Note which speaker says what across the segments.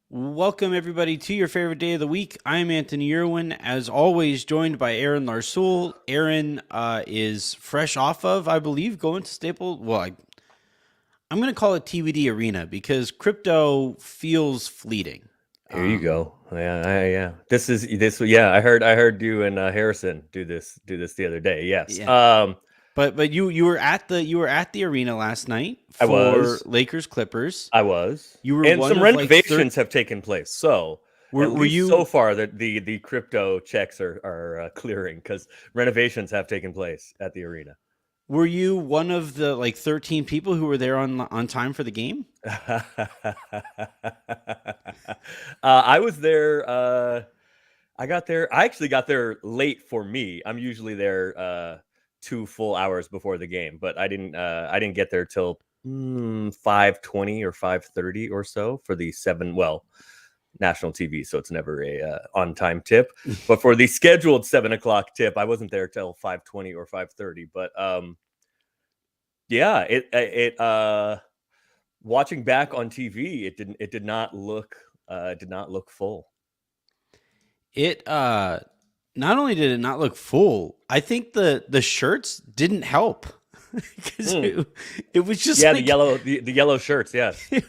Speaker 1: Welcome, everybody, to your favorite day of the week. I'm Anthony Irwin, as always, joined by Aaron Larsoul. Aaron is fresh off of, I believe, going to Staple. Well, I'm going to call it TBD Arena because crypto feels fleeting.
Speaker 2: Here you go. Yeah. This. Yeah, I heard you and Harrison do this the other day. Yes.
Speaker 1: Yeah, but you were at the arena last night
Speaker 2: I
Speaker 1: for
Speaker 2: was,
Speaker 1: Lakers Clippers.
Speaker 2: I was,
Speaker 1: You were
Speaker 2: and
Speaker 1: one
Speaker 2: some
Speaker 1: of like 30.
Speaker 2: renovations have taken place. So
Speaker 1: Were
Speaker 2: at
Speaker 1: were
Speaker 2: least so
Speaker 1: you
Speaker 2: far, that the crypto checks are clearing because renovations have taken place at the arena.
Speaker 1: were you one of the like 13 people who were there on time for the game?
Speaker 2: I was there. I got there. I actually got there late for me. I'm usually there 2 full hours before the game, but I didn't. I didn't get there till 5:20 or 5:30 or so for the seven. Well, national TV, so it's never a on time tip. But for the scheduled 7 o'clock tip, I wasn't there till 5:20 or 5:30. But yeah, it watching back on TV, it did not look full.
Speaker 1: It not only did it not look full, I think the shirts didn't help because
Speaker 2: Mm.
Speaker 1: it was just
Speaker 2: Yeah,
Speaker 1: like
Speaker 2: the yellow shirts. Yes.
Speaker 1: it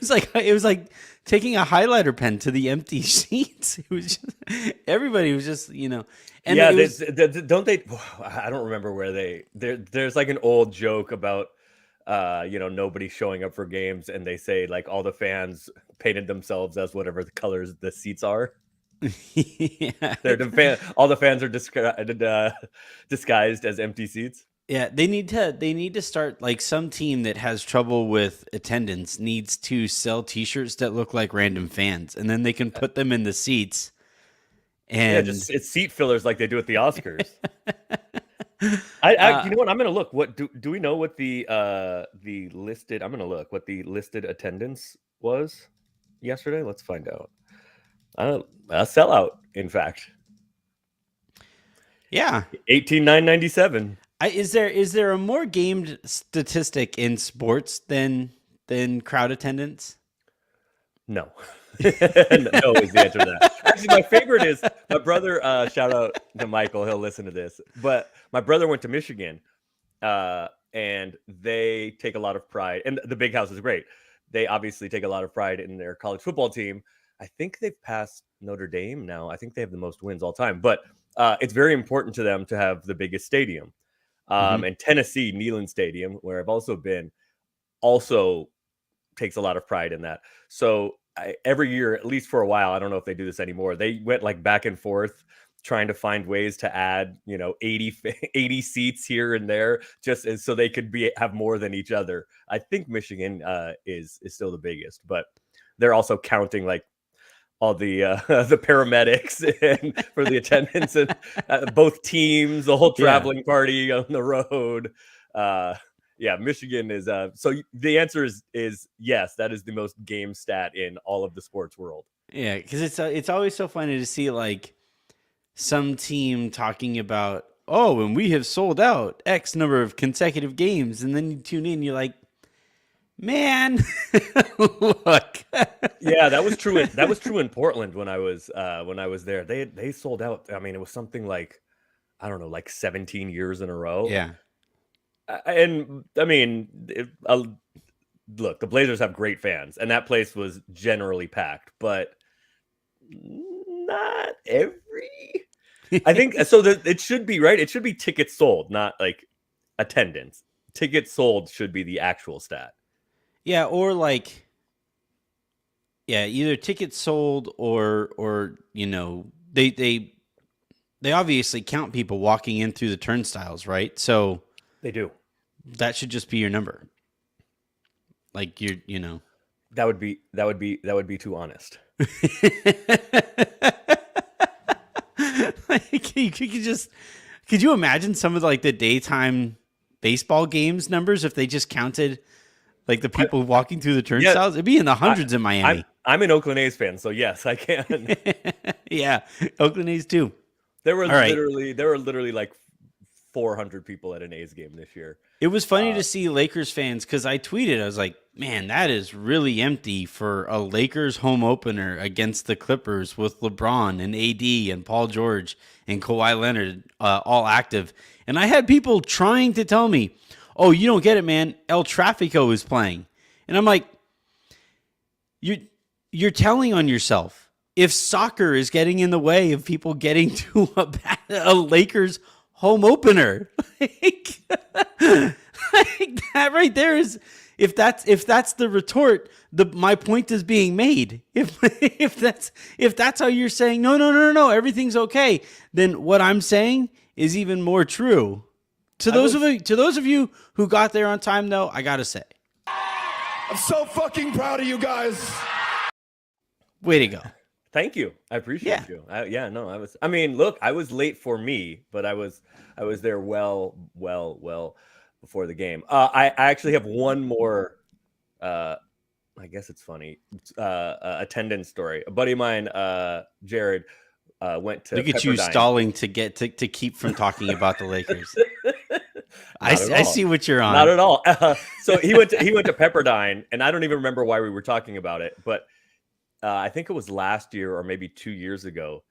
Speaker 1: was like taking a highlighter pen to the empty seats. It was just everybody was just and
Speaker 2: Yeah,
Speaker 1: it was
Speaker 2: don't they? I don't remember where there's like an old joke about nobody showing up for games, and they say like all the fans painted themselves as whatever the colors the seats are.
Speaker 1: yeah.
Speaker 2: All the fans are disguised as empty seats.
Speaker 1: Yeah, they need to start like some team that has trouble with attendance needs to sell t-shirts that look like random fans and then they can put them in the seats
Speaker 2: Yeah,
Speaker 1: and
Speaker 2: just it's seat fillers like they do at the Oscars. I
Speaker 1: uh
Speaker 2: you know what? I'm gonna look. What do we know what the listed? I'm gonna look what the listed attendance was yesterday. Let's find out. A sellout, in fact,
Speaker 1: yeah.
Speaker 2: 18,997.
Speaker 1: Is there a more gamed statistic in sports than crowd attendance?
Speaker 2: No, no is the answer to that. Actually, my favorite is my brother. Shout out to Michael; he'll listen to this. But my brother went to Michigan, and they take a lot of pride. And the Big House is great. They obviously take a lot of pride in their college football team. I think they've passed Notre Dame now. I think they have the most wins all time. But it's very important to them to have the biggest stadium.
Speaker 1: Hmm.
Speaker 2: And Tennessee, Neyland Stadium, where I've also been, also takes a lot of pride in that. So every year, at least for a while, I don't know if they do this anymore. They went like back and forth trying to find ways to add, 80 seats here and there, just so they could have more than each other. I think Michigan is still the biggest, but they're also counting like all the the paramedics and for the attendance and both teams, the whole
Speaker 1: Yeah.
Speaker 2: traveling party on the road. Uh, yeah, Michigan is. So the answer is yes. That is the most game stat in all of the sports world.
Speaker 1: Yeah, because it's always so funny to see like some team talking about, oh, and we have sold out X number of consecutive games, and then you tune in, you're like, man, look.
Speaker 2: Yeah, that was true. That was true in Portland when I was there. They sold out. I mean, it was something like, I don't know, like 17 years in a row.
Speaker 1: Yeah.
Speaker 2: And I mean, look, the Blazers have great fans, and that place was generally packed, but not every. I think so. That it should be right. It should be tickets sold, not like attendance. Tickets sold should be the actual stat.
Speaker 1: Yeah, or like, yeah, either tickets sold or they obviously count people walking in through the turnstiles, right? So
Speaker 2: They do.
Speaker 1: that should just be your number. Like
Speaker 2: That would be too honest.
Speaker 1: like could you imagine some of like the daytime baseball games numbers if they just counted like the
Speaker 2: I,
Speaker 1: people walking through the
Speaker 2: yeah,
Speaker 1: turnstiles? It'd be in the
Speaker 2: I,
Speaker 1: hundreds in
Speaker 2: I'm
Speaker 1: Miami.
Speaker 2: I'm an Oakland A's fan, so yes, I can.
Speaker 1: Yeah, Oakland A's too.
Speaker 2: There were
Speaker 1: All right.
Speaker 2: literally like 400 people at an A's game this year.
Speaker 1: It was funny to see Lakers fans because I tweeted, I was like, man, that is really empty for a Lakers home opener against the Clippers with LeBron and AD and Paul George and Kawhi Leonard all active. And I had people trying to tell me, oh, you don't get it, man. El Trafico is playing. And I'm like, you're telling on yourself. If soccer is getting in the way of people getting to a Lakers home opener, like that right there is, if that's the retort, my point is being made. If that's how you're saying no, everything's okay, then what I'm saying is even more true. To those of you who got there on time, though, I gotta say,
Speaker 3: I'm so fucking proud of you guys.
Speaker 1: Way to go.
Speaker 2: Thank you. I appreciate you. I mean, look, I was late for me, but I was there well before the game. I actually have one more, I guess it's funny, attendance story. A buddy of mine, Jared, went to
Speaker 1: Look at you stalling to get to keep from talking about the Lakers. I see what you're on.
Speaker 2: Not at all. So he went to Pepperdine, and I don't even remember why we were talking about it, but I think it was last year or maybe 2 years ago.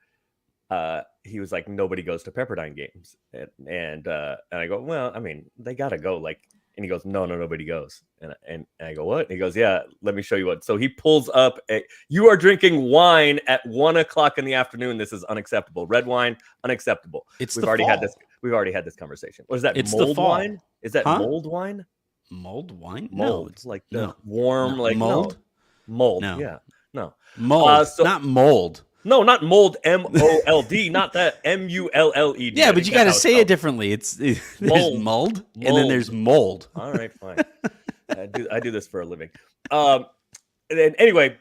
Speaker 2: He was like, nobody goes to Pepperdine games, and I go, well, I mean, they gotta go. Like, and he goes, no, nobody goes. And I go, what? And he goes, yeah, let me show you what. So he pulls up. You are drinking wine at 1 o'clock in the afternoon. This is unacceptable. Red wine, unacceptable. We've already had this conversation. What is that?
Speaker 1: It's
Speaker 2: mold
Speaker 1: the fall.
Speaker 2: wine? Is that mold wine?
Speaker 1: Mold wine?
Speaker 2: Mold.
Speaker 1: No,
Speaker 2: It's like the warm, like
Speaker 1: mold.
Speaker 2: No. Mold.
Speaker 1: No.
Speaker 2: Yeah. No.
Speaker 1: Mold. Not mold.
Speaker 2: No, not mold. MOLD. Not that MULLED.
Speaker 1: Yeah, but you got to say it differently. There's mold, and then there's mold.
Speaker 2: All right, fine. I do this for a living. And anyway,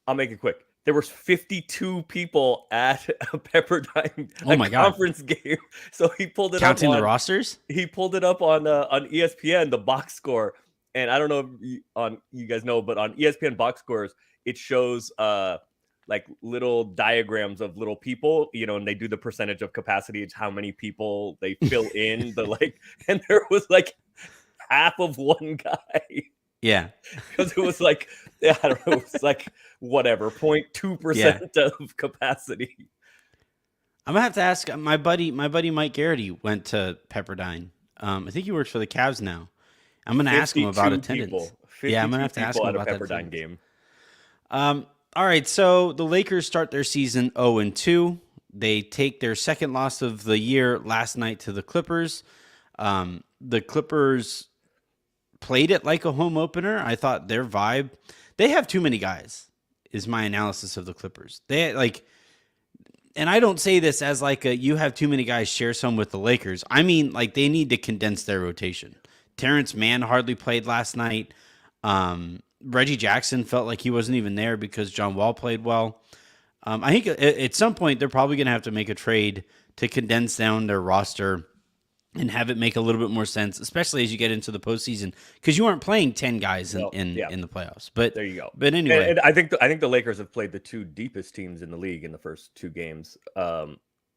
Speaker 2: I'll make it quick. There was 52 people at a Pepperdine conference game. So he pulled it
Speaker 1: counting
Speaker 2: up
Speaker 1: the rosters.
Speaker 2: He pulled it up on ESPN, the box score, and I don't know if you guys know, but on ESPN box scores, it shows like little diagrams of little people, and they do the percentage of capacity. It's how many people they fill in and there was like half of one guy. Yeah. Because it was like, I don't know, it was like whatever, 0.2% of capacity.
Speaker 1: I'm gonna have to ask my buddy Mike Garrity went to Pepperdine. I think he works for the Cavs now. I'm gonna ask him about attendance. Yeah, I'm gonna have to ask him about that
Speaker 2: Pepperdine game.
Speaker 1: All right, so the Lakers start their season 0-2. They take their second loss of the year last night to the Clippers. The Clippers played it like a home opener. I thought their vibe, they have too many guys, is my analysis of the Clippers. And I don't say this as like you have too many guys, share some with the Lakers. I mean, like, they need to condense their rotation. Terrence Mann hardly played last night. Reggie Jackson felt like he wasn't even there because John Wall played well. I think at some point they're probably going to have to make a trade to condense down their roster and have it make a little bit more sense, especially as you get into the postseason, because you aren't playing 10 guys in the playoffs. But
Speaker 2: there you go.
Speaker 1: But anyway,
Speaker 2: and I think the Lakers have played the two deepest teams in the league in the first two games.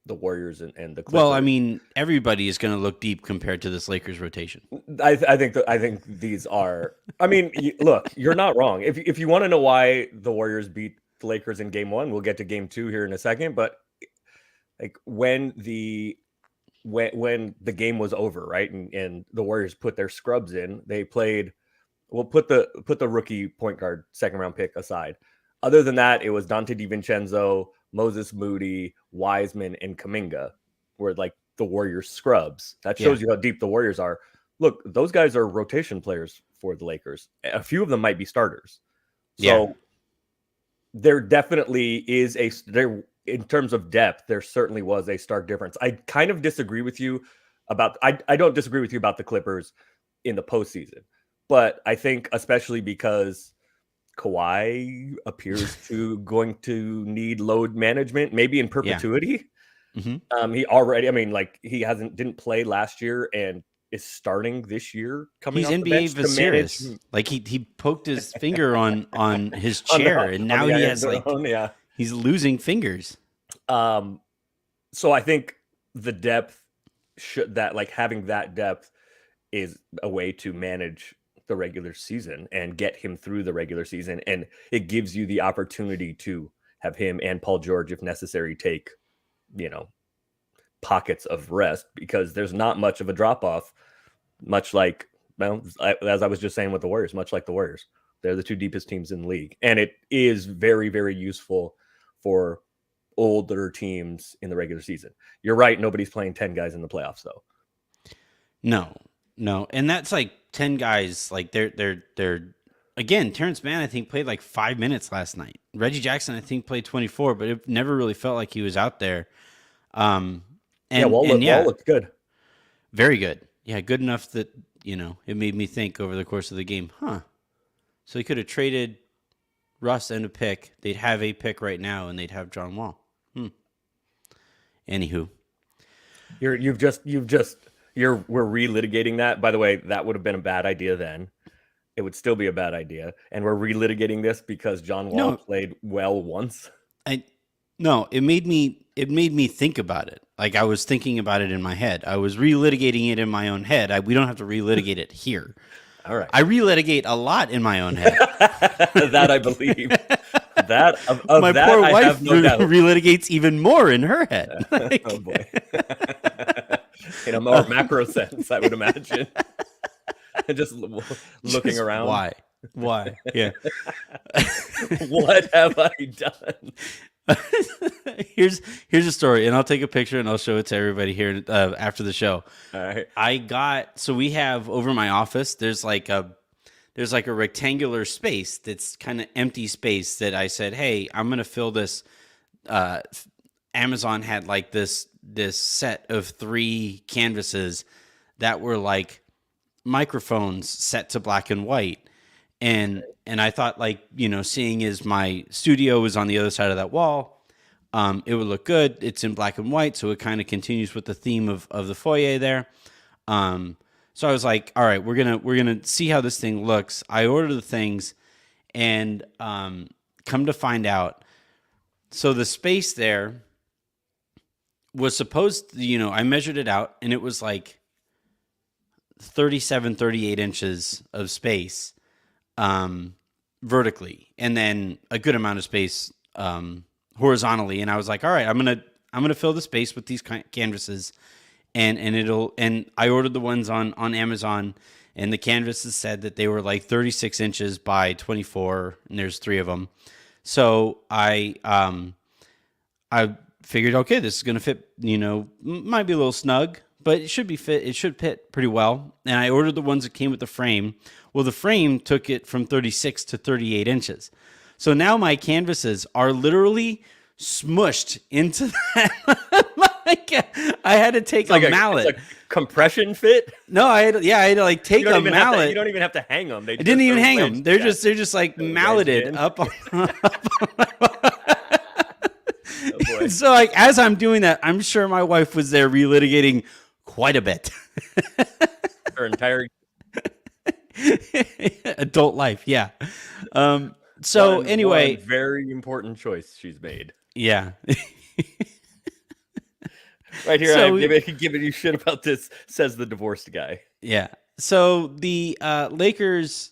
Speaker 2: The Warriors and the Clippers.
Speaker 1: Well, I mean, everybody is going to look deep compared to this Lakers rotation.
Speaker 2: I think these are. I mean, look, you're not wrong. If you want to know why the Warriors beat the Lakers in Game 1, we'll get to Game 2 here in a second. But like when the game was over, right, and the Warriors put their scrubs in, they played. We'll put the rookie point guard second round pick aside. Other than that, it was Dante DiVincenzo, Moses Moody, Wiseman, and Kuminga were like the Warriors scrubs. That shows you how deep the Warriors are. Look, those guys are rotation players for the Lakers. A few of them might be starters. So there definitely is in terms of depth, there certainly was a stark difference. I kind of disagree with you about, I don't disagree with you about the Clippers in the postseason, but I think especially because Kawhi appears to going to need load management, maybe in perpetuity.
Speaker 1: Yeah. Mm-hmm.
Speaker 2: He already, I mean, like he didn't play last year and is starting this year. Coming, he's NBA
Speaker 1: Viserys. Like he poked his finger on his chair, and now he has he's losing fingers.
Speaker 2: So I think the depth should that like having that depth is a way to manage the regular season and get him through the regular season, and it gives you the opportunity to have him and Paul George, if necessary, take pockets of rest, because there's not much of a drop off, much like, well, as I was just saying with the Warriors, much like the Warriors. They're the two deepest teams in the league, and it is very, very useful for older teams in the regular season. You're right, nobody's playing 10 guys in the playoffs though.
Speaker 1: No, and that's like 10 guys. Like they're again, Terrence Mann I think played like 5 minutes last night. Reggie Jackson I think played 24, but it never really felt like he was out there.
Speaker 2: Wall looked good.
Speaker 1: Very good. Yeah, good enough that, it made me think over the course of the game, so he could have traded Russ and a pick. They'd have a pick right now, and they'd have John Wall. Anywho.
Speaker 2: We're relitigating that. By the way, that would have been a bad idea then. It would still be a bad idea. And we're relitigating this because John Wall played well once.
Speaker 1: No, it made me think about it. Like I was thinking about it in my head. I was relitigating it in my own head. We don't have to relitigate it here.
Speaker 2: All right.
Speaker 1: I relitigate a lot in my own head.
Speaker 2: That I believe.
Speaker 1: My poor wife relitigates even more in her head. Like,
Speaker 2: oh boy. In a more macro sense, I would imagine. Just looking around.
Speaker 1: Why? Yeah.
Speaker 2: What have I done?
Speaker 1: Here's a story, and I'll take a picture and I'll show it to everybody here after the show.
Speaker 2: All right.
Speaker 1: So we have over my office, there's like a rectangular space that's kind of empty space that I said, hey, I'm going to fill this. Amazon had like this set of 3 canvases that were like microphones set to black and white. And I thought, like, seeing as my studio is on the other side of that wall, it would look good. It's in black and white, so it kind of continues with the theme of the foyer there. So I was like, all right, we're gonna see how this thing looks. I ordered the things, and come to find out, so the space there was supposed to, I measured it out, and it was like 37, 38 inches of space vertically, and then a good amount of space horizontally. And I was like, all right, I'm gonna fill the space with these canvases, and I ordered the ones on Amazon, and the canvases said that they were like 36 inches by 24, and there's 3 of them. So I figured, okay, this is gonna fit. Might be a little snug, but it should fit pretty well. And I ordered the ones that came with the frame. Well, the frame took it from 36 to 38 inches. So now my canvases are literally smushed into that. I had to take a mallet.
Speaker 2: It's a compression fit?
Speaker 1: No, I had to like take a mallet.
Speaker 2: You don't even have to hang them.
Speaker 1: I didn't even hang them. They're just like malleted up on
Speaker 2: Oh,
Speaker 1: so like as I'm doing that, I'm sure my wife was there relitigating quite a bit.
Speaker 2: Her entire
Speaker 1: adult life, yeah. So anyway,
Speaker 2: very important choice she's made.
Speaker 1: Yeah.
Speaker 2: Right here, I'm giving you shit about this, says the divorced guy.
Speaker 1: Yeah. So the Lakers,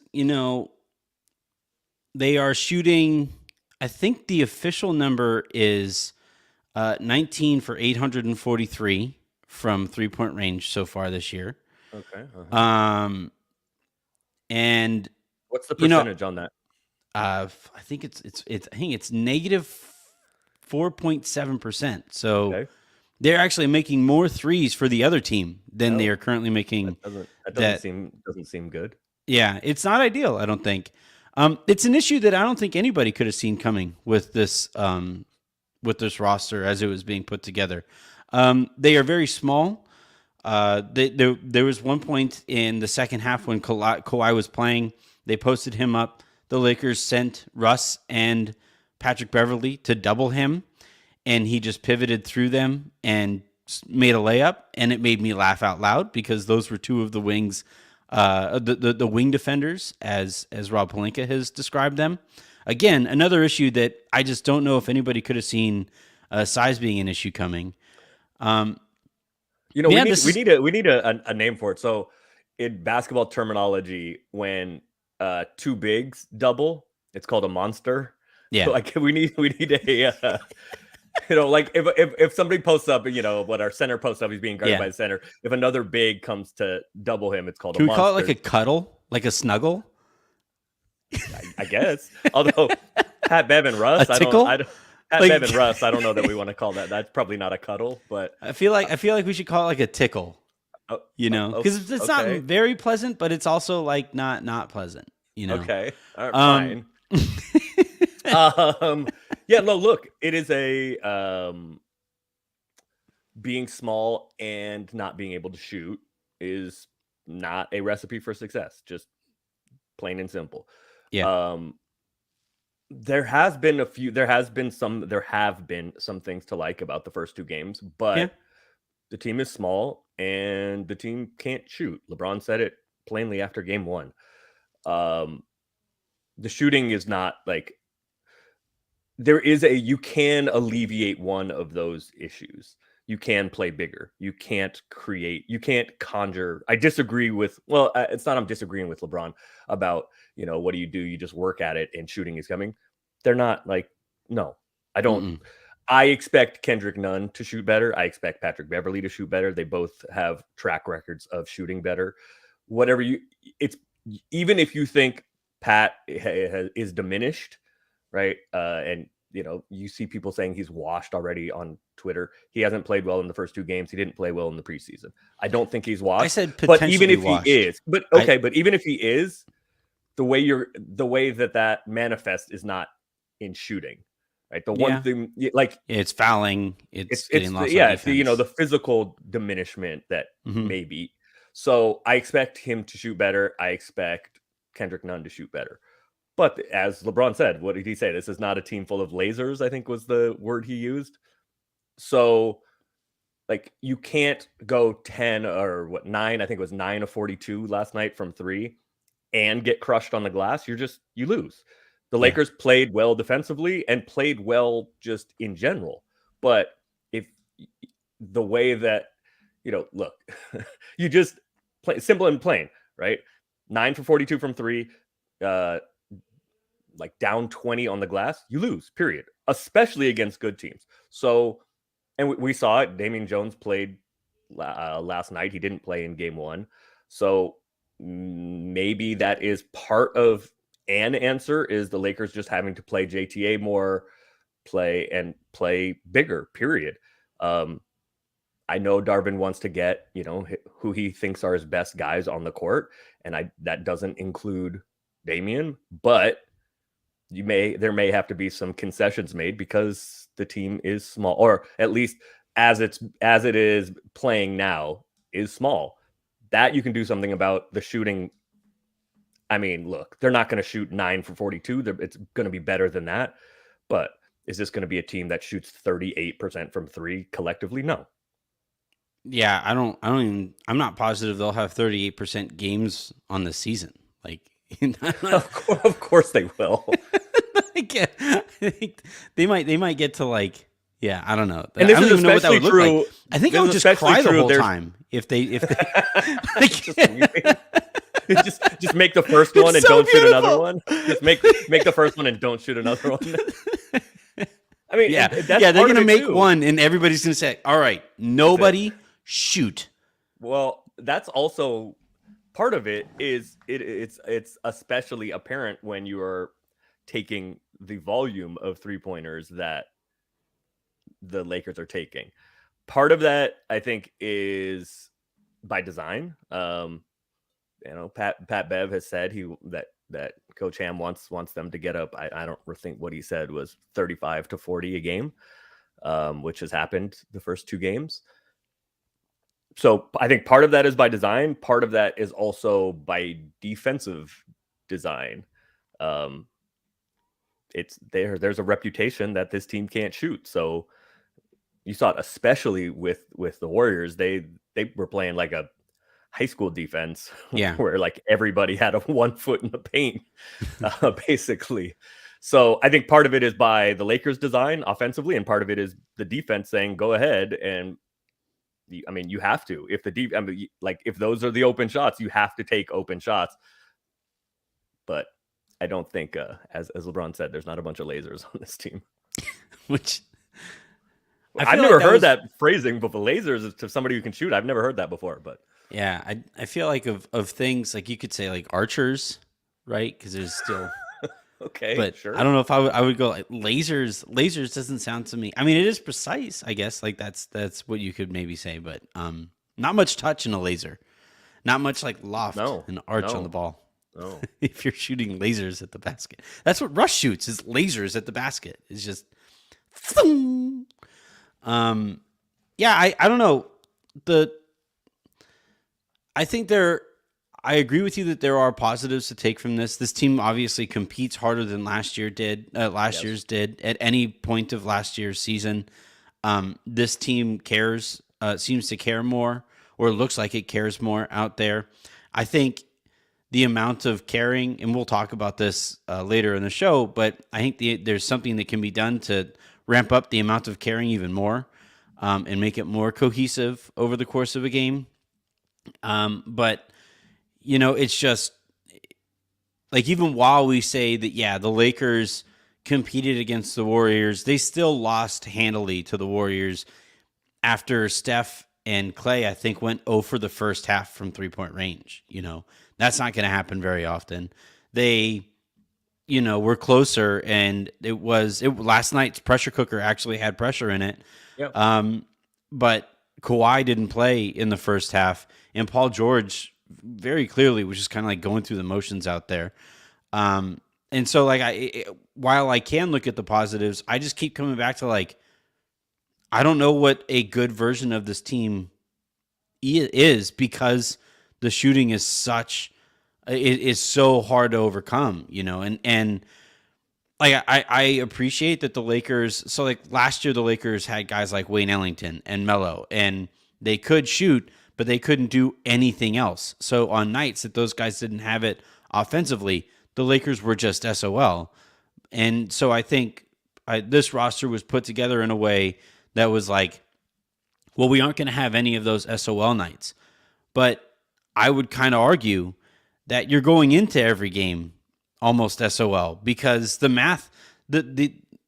Speaker 1: they are shooting, I think the official number is 19 for 843 from 3-point range so far this year.
Speaker 2: Okay.
Speaker 1: And
Speaker 2: what's the percentage on that?
Speaker 1: I think it's negative 4.7%. So
Speaker 2: okay.
Speaker 1: They're actually making more threes for the other team than they are currently making.
Speaker 2: That doesn't seem good.
Speaker 1: Yeah, it's not ideal, I don't think. It's an issue that I don't think anybody could have seen coming with this roster as it was being put together. They are very small. There was one point in the second half when Kawhi was playing. They posted him up. The Lakers sent Russ and Patrick Beverley to double him, and he just pivoted through them and made a layup, and it made me laugh out loud because those were 2 of the wings, the wing defenders, as Rob Pelinka has described them. Again, another issue that I just don't know if anybody could have seen size being an issue coming.
Speaker 2: Yeah, You know,
Speaker 1: Yeah,
Speaker 2: we need a name for it. So in basketball terminology, when two bigs double, it's called a monster.
Speaker 1: Yeah.
Speaker 2: So like we need a you know, like if somebody posts up, you know, what our center posts up, he's being guarded
Speaker 1: Yeah.
Speaker 2: by the center. If another big comes to double him, it's called
Speaker 1: Can
Speaker 2: a
Speaker 1: we
Speaker 2: monster.
Speaker 1: call it like a cuddle, like a snuggle?
Speaker 2: I guess. Although Pat Bev and Russ,
Speaker 1: A
Speaker 2: I
Speaker 1: tickle?
Speaker 2: don't Pat
Speaker 1: Like-
Speaker 2: Bev and Russ, I don't know that we want to call that. That's probably not a cuddle, but
Speaker 1: I feel like we should call it like a tickle.
Speaker 2: Oh,
Speaker 1: You know, because it's not
Speaker 2: okay.
Speaker 1: very pleasant, but it's also like not pleasant. You know.
Speaker 2: okay, all right, fine. Yeah, no, look, it is a being small and not being able to shoot is not a recipe for success, just plain and simple.
Speaker 1: Yeah.
Speaker 2: There have been some things to like about the first two games, but
Speaker 1: Yeah.
Speaker 2: the team is small and the team can't shoot. LeBron said it plainly after game one. The shooting is not like you can alleviate one of those issues. You can play bigger. You can't conjure. I disagree with, it's not I'm disagreeing with LeBron about, you know, what do? You just work at it and shooting is coming. They're not like, no, I don't.
Speaker 1: Mm-mm.
Speaker 2: I expect Kendrick Nunn to shoot better. I expect Patrick Beverly to shoot better. They both have track records of shooting better. Even if you think Pat is diminished, right? And you know, you see people saying he's washed already on Twitter. He hasn't played well in the first two games. He didn't play well in the preseason. I don't think he's washed.
Speaker 1: I said
Speaker 2: but even if
Speaker 1: washed.
Speaker 2: he is, but even if he is, the way that manifests is not in shooting, right? The one thing, like
Speaker 1: it's fouling, it's getting lost.
Speaker 2: It's you know, the physical diminishment that maybe. So I expect him to shoot better. I expect Kendrick Nunn to shoot better. But as LeBron said, what did he say? This is not a team full of lasers, I think was the word he used. So, like, you can't go 10 or 9, I think it was 9 of 42 last night from 3 and get crushed on the glass. You lose. The Lakers played well defensively and played well just in general. But if the way that, you know, look, you just play simple and plain, right? 9 for 42 from 3, like down 20 on the glass, you lose, period, especially against good teams. So, and we saw it. Damian Jones played last night. He didn't play in game one. So maybe that is part of an answer is the Lakers just having to play JTA more, play bigger, period. I know Darvin wants to get, you know, who he thinks are his best guys on the court. And that doesn't include Damian, but there may have to be some concessions made because the team is small, or at least as it is playing now is small. That you can do something about. The shooting, I mean, look, they're not going to shoot 9 for 42. It's going to be better than that. But is this going to be a team that shoots 38% from 3 collectively? No.
Speaker 1: Yeah, I'm not positive they'll have 38% games on the season. Like,
Speaker 2: of course they will.
Speaker 1: I think they might get to like, yeah, I don't know.
Speaker 2: And this
Speaker 1: I don't
Speaker 2: is
Speaker 1: even know what that
Speaker 2: especially
Speaker 1: would
Speaker 2: true.
Speaker 1: look like. I think I would just cry the whole time if they
Speaker 2: just make the first one and don't shoot another one. Just make the first one and don't shoot another one. I mean,
Speaker 1: they're gonna make one and everybody's gonna say, "All right, nobody shoot."
Speaker 2: Well, that's also part of it. It's especially apparent when you are taking the volume of 3-pointers that the Lakers are taking. Part of that, I think, is by design. You know, Pat Bev has said that Coach Ham wants them to get up. I don't think what he said was 35 to 40 a game, which has happened the first 2 games. So I think part of that is by design. Part of that is also by defensive design. There's a reputation that this team can't shoot. So you saw it, especially with the Warriors. They were playing like a high school defense, where like everybody had a 1 foot in the paint, basically. So I think part of it is by the Lakers' design offensively, and part of it is the defense saying, "Go ahead and I mean, you have to. If the deep, I mean, like if those are the open shots, you have to take open shots. But I don't think, as LeBron said, there's not a bunch of lasers on this team.
Speaker 1: Which
Speaker 2: I've never heard that phrasing, but the lasers to somebody who can shoot. I've never heard that before. But
Speaker 1: yeah, I feel like of things like you could say like archers, right? Because there's still
Speaker 2: okay,
Speaker 1: but
Speaker 2: sure.
Speaker 1: I don't know if I would go like lasers. Lasers doesn't sound to me. I mean, it is precise, I guess. Like that's what you could maybe say, but not much touch in a laser, not much like loft and arch on the ball.
Speaker 2: No.
Speaker 1: If you're shooting lasers at the basket, that's what Russ shoots is lasers at the basket. It's just, yeah. I don't know I think I agree with you that there are positives to take from this. This team obviously competes harder than last year's did at any point of last year's season. This team cares, seems to care more, or looks like it cares more out there. I think the amount of caring, and we'll talk about this later in the show, but I think there's something that can be done to ramp up the amount of caring even more and make it more cohesive over the course of a game. But, you know, it's just like even while we say that, yeah, the Lakers competed against the Warriors, they still lost handily to the Warriors after Steph and Clay, I think, went 0 for the first half from 3-point range. You know, that's not going to happen very often. They, you know, were closer, and last night's pressure cooker actually had pressure in it.
Speaker 2: Yep.
Speaker 1: But Kawhi didn't play in the first half, and Paul George very clearly was just kind of like going through the motions out there. And so, like, while I can look at the positives, I just keep coming back to like, I don't know what a good version of this team is because the shooting is so hard to overcome, you know, and like I appreciate that the Lakers. So like last year, the Lakers had guys like Wayne Ellington and Melo, and they could shoot, but they couldn't do anything else. So on nights that those guys didn't have it offensively, the Lakers were just SOL. And so I think this roster was put together in a way that was like, well, we aren't going to have any of those SOL nights. But I would kind of argue that you're going into every game almost SOL because the math,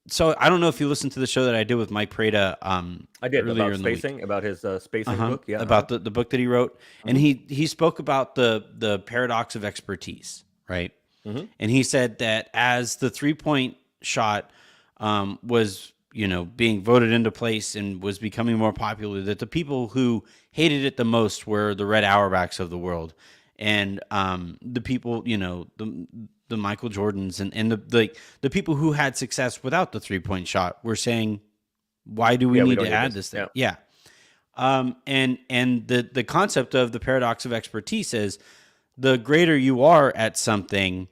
Speaker 1: so I don't know if you listened to the show that I did with Mike Prada.
Speaker 2: I did about spacing, about his spacing book, yeah,
Speaker 1: about the book that he wrote, and he spoke about the paradox of expertise, right? Mm-hmm. And he said that as the 3-point shot was, you know, being voted into place and was becoming more popular, that the people who hated it the most were the Red Auerbachs of the world, and the people, you know, the Michael Jordans and the people who had success without the 3-point shot were saying, why do we need to add this thing? Yeah. And the concept of the paradox of expertise is the greater you are at something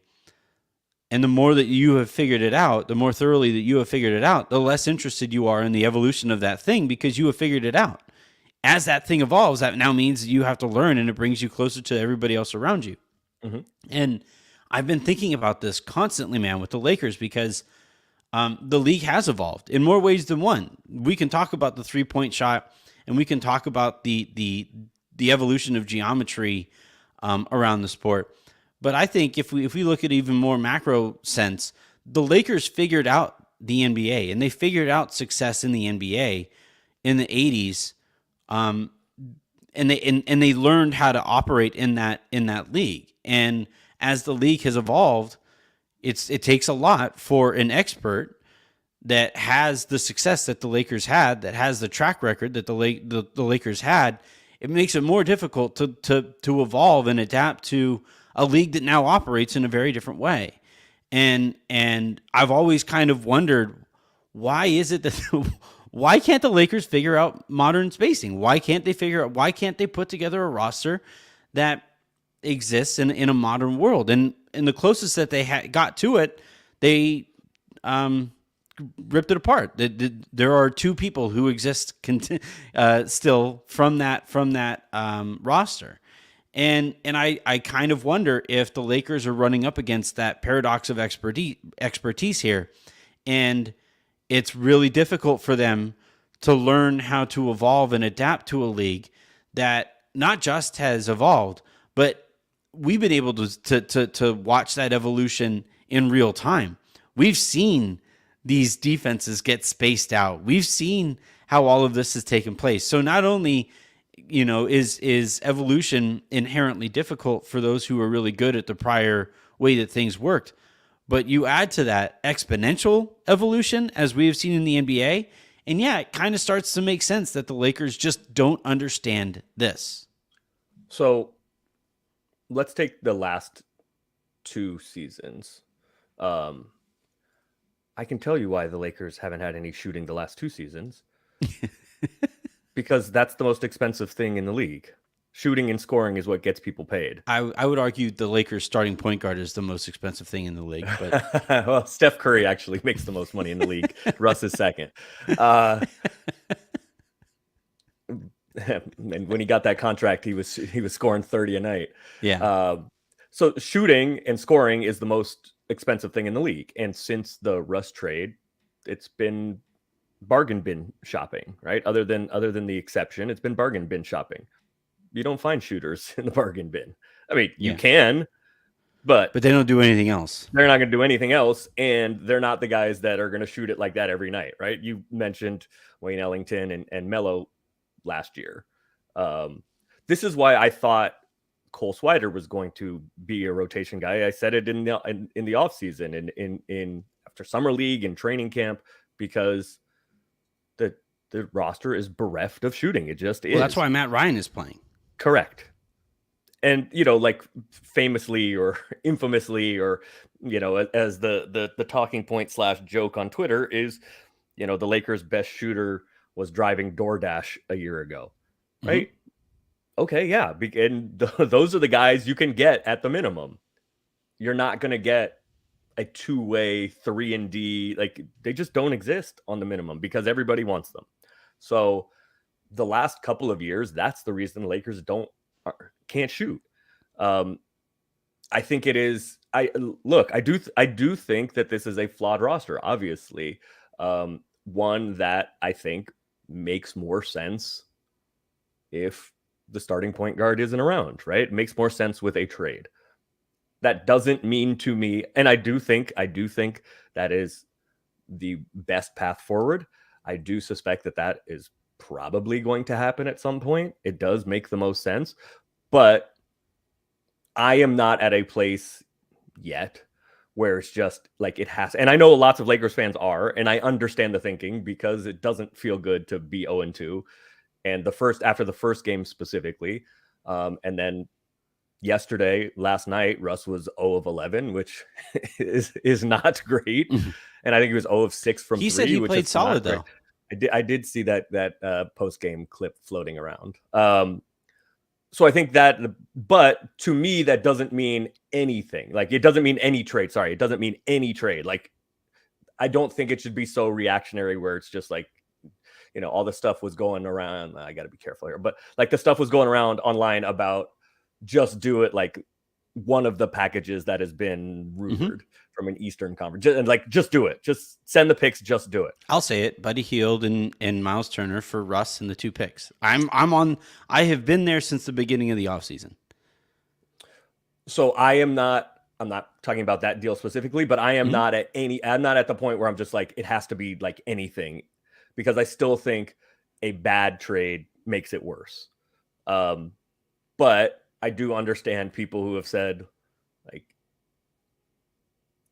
Speaker 1: and the more that you have figured it out, the more thoroughly that you have figured it out, the less interested you are in the evolution of that thing because you have figured it out. As that thing evolves, that now means you have to learn, and it brings you closer to everybody else around you. Mm-hmm. And I've been thinking about this constantly, man, with the Lakers because the league has evolved in more ways than one. We can talk about the 3-point shot, and we can talk about the evolution of geometry around the sport. But I think if we look at even more macro sense, the Lakers figured out the NBA, and they figured out success in the NBA in the 80s, and they learned how to operate in that league. And as the league has evolved, it takes a lot for an expert that has the success that the Lakers had, that has the track record that the Lakers had. It makes it more difficult to evolve and adapt to a league that now operates in a very different way. And I've always kind of wondered, why is it that why can't the Lakers figure out modern spacing? Why can't they put together a roster that exists in a modern world? And the closest that they got to it, they ripped it apart. There are two people who exist still from that roster. And I kind of wonder if the Lakers are running up against that paradox of expertise here. And it's really difficult for them to learn how to evolve and adapt to a league that not just has evolved, but we've been able to watch that evolution in real time. We've seen these defenses get spaced out. We've seen how all of this has taken place. So not only, is evolution inherently difficult for those who are really good at the prior way that things worked, but you add to that exponential evolution as we have seen in the NBA, and yeah, it kind of starts to make sense that the Lakers just don't understand this.
Speaker 2: So let's take the last 2 seasons. I can tell you why the Lakers haven't had any shooting the last 2 seasons. Because that's the most expensive thing in the league. Shooting and scoring is what gets people paid.
Speaker 1: I would argue the Lakers starting point guard is the most expensive thing in the league. But
Speaker 2: well, Steph Curry actually makes the most money in the league. Russ is second. And when he got that contract, he was scoring 30 a night.
Speaker 1: yeah,
Speaker 2: So shooting and scoring is the most expensive thing in the league. And since the Russ trade, it's been bargain bin shopping, right? Other than the exception, it's been bargain bin shopping. You don't find shooters in the bargain bin. I mean, you can, but
Speaker 1: they don't do anything else.
Speaker 2: They're not going to do anything else, and they're not the guys that are going to shoot it like that every night, right? You mentioned Wayne Ellington and Melo last year. This is why I thought Cole Swider was going to be a rotation guy. I said it in the offseason and in after summer league and training camp, because the roster is bereft of shooting. It just is.
Speaker 1: Well, that's why Matt Ryan is playing.
Speaker 2: Correct. And, like famously or infamously, or, as the talking point / joke on Twitter is, the Lakers' best shooter was driving DoorDash a year ago. Right. Mm-hmm. Okay. Yeah. And those are the guys you can get at the minimum. You're not going to get a 2-way 3-and-D. Like, they just don't exist on the minimum because everybody wants them. So the last couple of years, that's the reason the Lakers can't shoot. I think it is. I do think that this is a flawed roster. Obviously, one that I think makes more sense if the starting point guard isn't around. Right, it makes more sense with a trade. That doesn't mean to me, and I do think that is the best path forward. I do suspect that is probably going to happen at some point. It does make the most sense, but I am not at a place yet where it's just like it has. And I know lots of Lakers fans are, and I understand the thinking because it doesn't feel good to be 0-2. And after the first game specifically, and then last night, Russ was 0-11, which is not great. Mm-hmm. And I think he was 0-6 from 3.
Speaker 1: He said he played solid though.
Speaker 2: I did see that post-game clip floating around. So I think that, but to me, that doesn't mean anything. Like, it doesn't mean any trade. Sorry, it doesn't mean any trade. Like, I don't think it should be so reactionary where it's just like, all the stuff was going around. I got to be careful here, but like the stuff was going around online about just do it, like one of the packages that has been rumored from an Eastern Conference, and like just do it. Just send the picks. Just do it.
Speaker 1: I'll say it: Buddy Hield and Miles Turner for Russ and the 2 picks. I have been there since the beginning of the offseason.
Speaker 2: So I'm not talking about that deal specifically, but I am not at I'm not at the point where I'm just like, it has to be like anything, because I still think a bad trade makes it worse. But I do understand people who have said, like,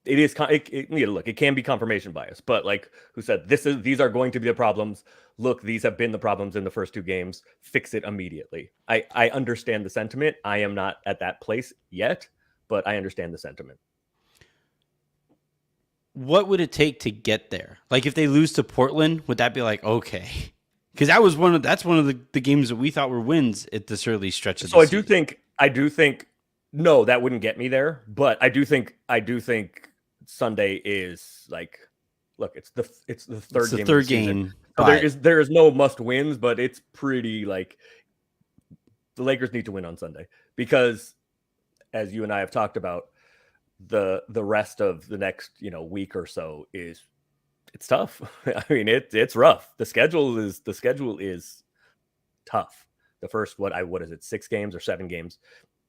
Speaker 2: it can be confirmation bias, but like, who said these are going to be the problems. Look, these have been the problems in the first 2 games. Fix it immediately. I understand the sentiment. I am not at that place yet, but I understand the sentiment.
Speaker 1: What would it take to get there? Like, if they lose to Portland, would that be like, okay? Because that's one of the games that we thought were wins at this early stretch of the season.
Speaker 2: I do think no, that wouldn't get me there, but I do think Sunday is like, look, it's the third game. So there is no must wins, but it's pretty like the Lakers need to win on Sunday, because as you and I have talked about, the rest of the next week or so is it's tough. I mean, it's rough. The schedule is tough. The first what is it, 6 games or 7 games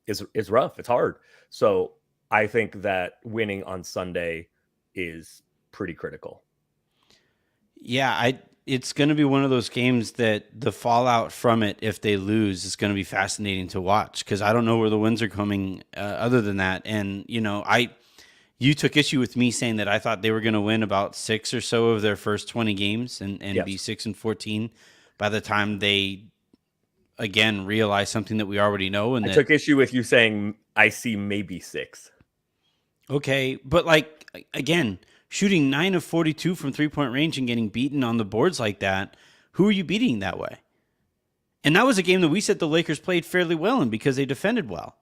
Speaker 2: is rough. It's hard. So I think that winning on Sunday is pretty critical.
Speaker 1: Yeah, it's going to be one of those games that the fallout from it, if they lose, is going to be fascinating to watch, because I don't know where the wins are coming other than that. And, you took issue with me saying that I thought they were going to win about 6 or so of their first 20 games and
Speaker 2: Yes.
Speaker 1: be 6-14 by the time they, again, realize something that we already know. And
Speaker 2: I took issue with you saying I see maybe 6.
Speaker 1: Okay, but again, shooting 9 of 42 from 3-point range and getting beaten on the boards like that, who are you beating that way? And that was a game that we said the Lakers played fairly well in because they defended well.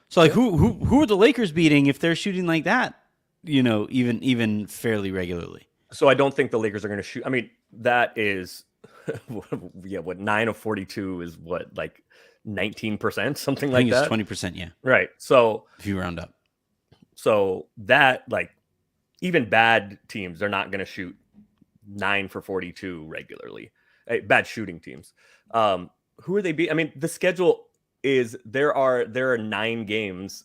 Speaker 1: So who are the Lakers beating if they're shooting like that? Even fairly regularly.
Speaker 2: So I don't think the Lakers are going to shoot. I mean, that is, what 9 of 42 is what, like 19%, something like that.
Speaker 1: I think it's 20%, yeah.
Speaker 2: Right. So
Speaker 1: if you round up.
Speaker 2: So that, like, even bad teams, they're not going to shoot 9 for 42 regularly. Bad shooting teams. Who are they beating? I mean, the schedule is there are 9 games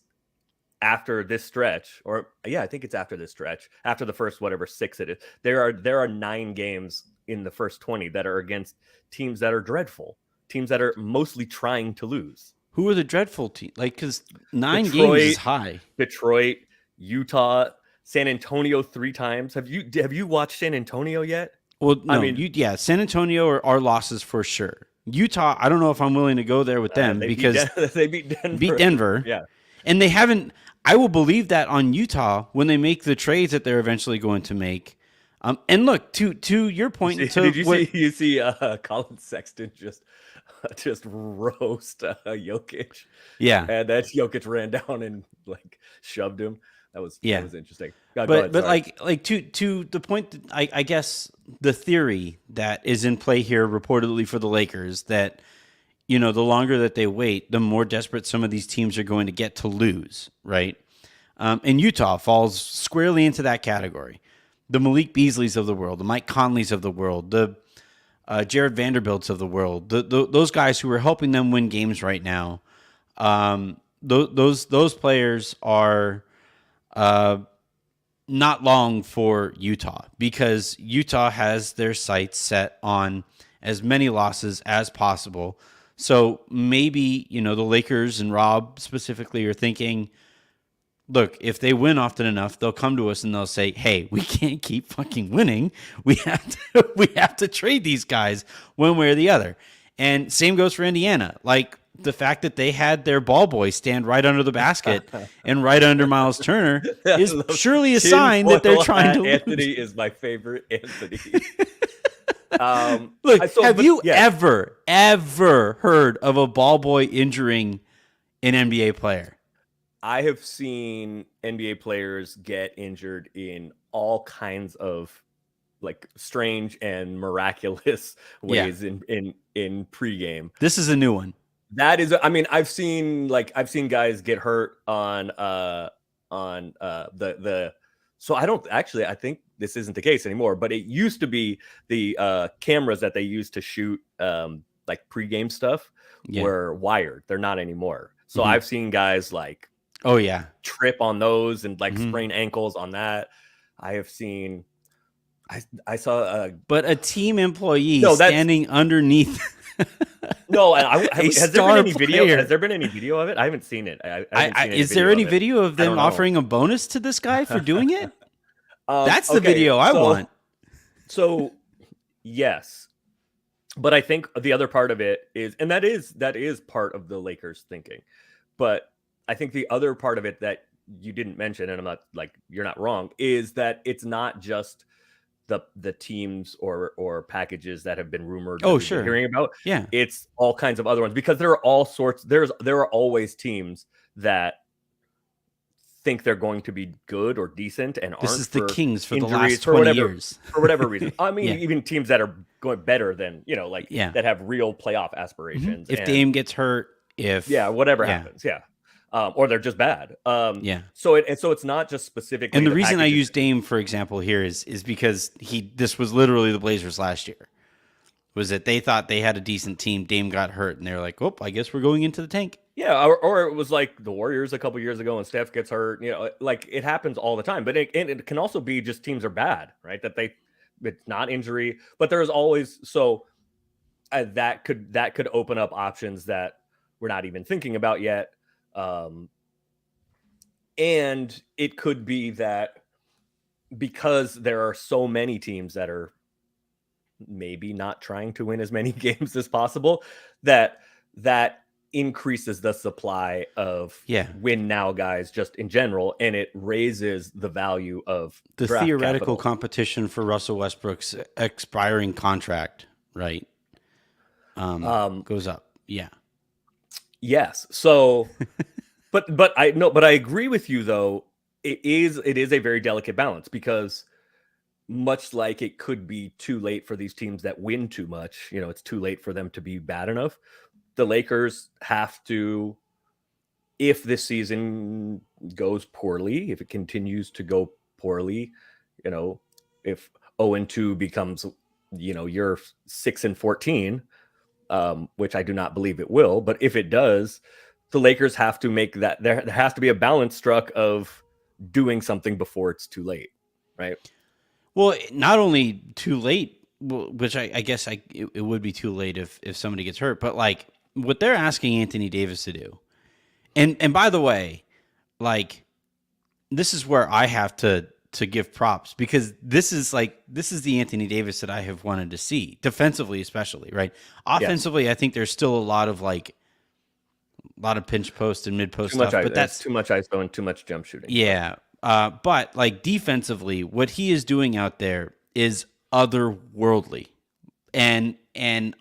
Speaker 2: after this stretch, or I think it's after this stretch, after the first 6 it is. There are 9 games in the first 20 that are against teams that are dreadful, teams that are mostly trying to lose.
Speaker 1: Who are the dreadful teams? Because 9 games is high.
Speaker 2: Detroit, Utah, San Antonio 3 times. Have you watched San Antonio yet?
Speaker 1: Well, no, I mean, San Antonio are losses for sure. Utah, I don't know if I'm willing to go there with them because
Speaker 2: they beat Denver.
Speaker 1: Beat Denver.
Speaker 2: Yeah.
Speaker 1: And they haven't. I will believe that on Utah when they make the trades that they're eventually going to make. And look, to your point,
Speaker 2: did you see Colin Sexton just roast Jokic?
Speaker 1: Yeah,
Speaker 2: and that Jokic ran down and like shoved him. That was interesting.
Speaker 1: But to the point that I guess the theory that is in play here reportedly for the Lakers that the longer that they wait, the more desperate some of these teams are going to get to lose, right? And Utah falls squarely into that category. The Malik Beasleys of the world, the Mike Conleys of the world, the Jared Vanderbilts of the world, those guys who are helping them win games right now, those players are not long for Utah because Utah has their sights set on as many losses as possible. So maybe, the Lakers and Rob specifically are thinking, look, if they win often enough, they'll come to us and they'll say, hey, we can't keep fucking winning. We have to trade these guys one way or the other. And same goes for Indiana. Like the fact that they had their ball boy stand right under the basket and right under Miles Turner is surely a sign that they're trying to
Speaker 2: Anthony
Speaker 1: lose.
Speaker 2: is my favorite Anthony.
Speaker 1: Look, have you ever heard of a ball boy injuring an NBA player?
Speaker 2: I have seen NBA players get injured in all kinds of like strange and miraculous ways in pregame.
Speaker 1: This is a new one.
Speaker 2: That is, I mean, I've seen guys get hurt on the. So I think this isn't the case anymore, but it used to be the cameras that they used to shoot like pregame stuff were wired. They're not anymore. So I've seen guys like, trip on those and like sprain ankles on that. I have seen, I saw
Speaker 1: but a team employee standing underneath.
Speaker 2: No, has there been any video? Has there been any video of it? I haven't seen it.
Speaker 1: Is there any video of them offering a bonus to this guy for doing it? That's the video I want.
Speaker 2: So, yes, but I think the other part of it is, and that is part of the Lakers thinking, but I think the other part of it that you didn't mention, and I'm not like you're not wrong, is that it's not just the teams or packages that have been rumored. Hearing about, it's all kinds of other ones because there are all sorts. There are always teams that think they're going to be good or decent and
Speaker 1: this
Speaker 2: aren't.
Speaker 1: Is the Kings for the
Speaker 2: injuries,
Speaker 1: last 20 years
Speaker 2: for whatever reason. I mean, even teams that are going better than that have real playoff aspirations.
Speaker 1: If Dame gets hurt, whatever
Speaker 2: happens, or they're just bad.
Speaker 1: Yeah.
Speaker 2: So it's not just specifically.
Speaker 1: And the reason I
Speaker 2: packages.
Speaker 1: use Dame, for example, here is because this was literally the Blazers last year. Was that they thought they had a decent team, Dame got hurt, and they're like, "Oh, I guess we're going into the tank."
Speaker 2: Yeah, or it was like the Warriors a couple years ago, and Steph gets hurt. Like it happens all the time. But it can also be just teams are bad, right? It's not injury, but there's always that could open up options that we're not even thinking about yet. And it could be that because there are so many teams that are maybe not trying to win as many games as possible, that increases the supply of win now guys just in general, and it raises the value of
Speaker 1: the
Speaker 2: draft
Speaker 1: theoretical
Speaker 2: capital.
Speaker 1: competition for Russell Westbrook's expiring contract, right? Goes up. Yeah.
Speaker 2: Yes. So, but I agree with you though. It is a very delicate balance, because much like it could be too late for these teams that win too much, it's too late for them to be bad enough. The Lakers have to, if this season goes poorly, if it continues to go poorly, if 0-2 becomes, you're 6-14, which I do not believe it will, but if it does, the Lakers have to make that. There has to be a balance struck of doing something before it's too late, right?
Speaker 1: Well, not only too late, which I guess it would be too late if somebody gets hurt, but like what they're asking Anthony Davis to do, and by the way, like this is where I have to give props, because this is the Anthony Davis that I have wanted to see defensively, especially, right? Offensively, I think there's still a lot of pinch post and mid post stuff, but that's
Speaker 2: too much ISO and too much jump shooting.
Speaker 1: Yeah. But like defensively, what he is doing out there is otherworldly, and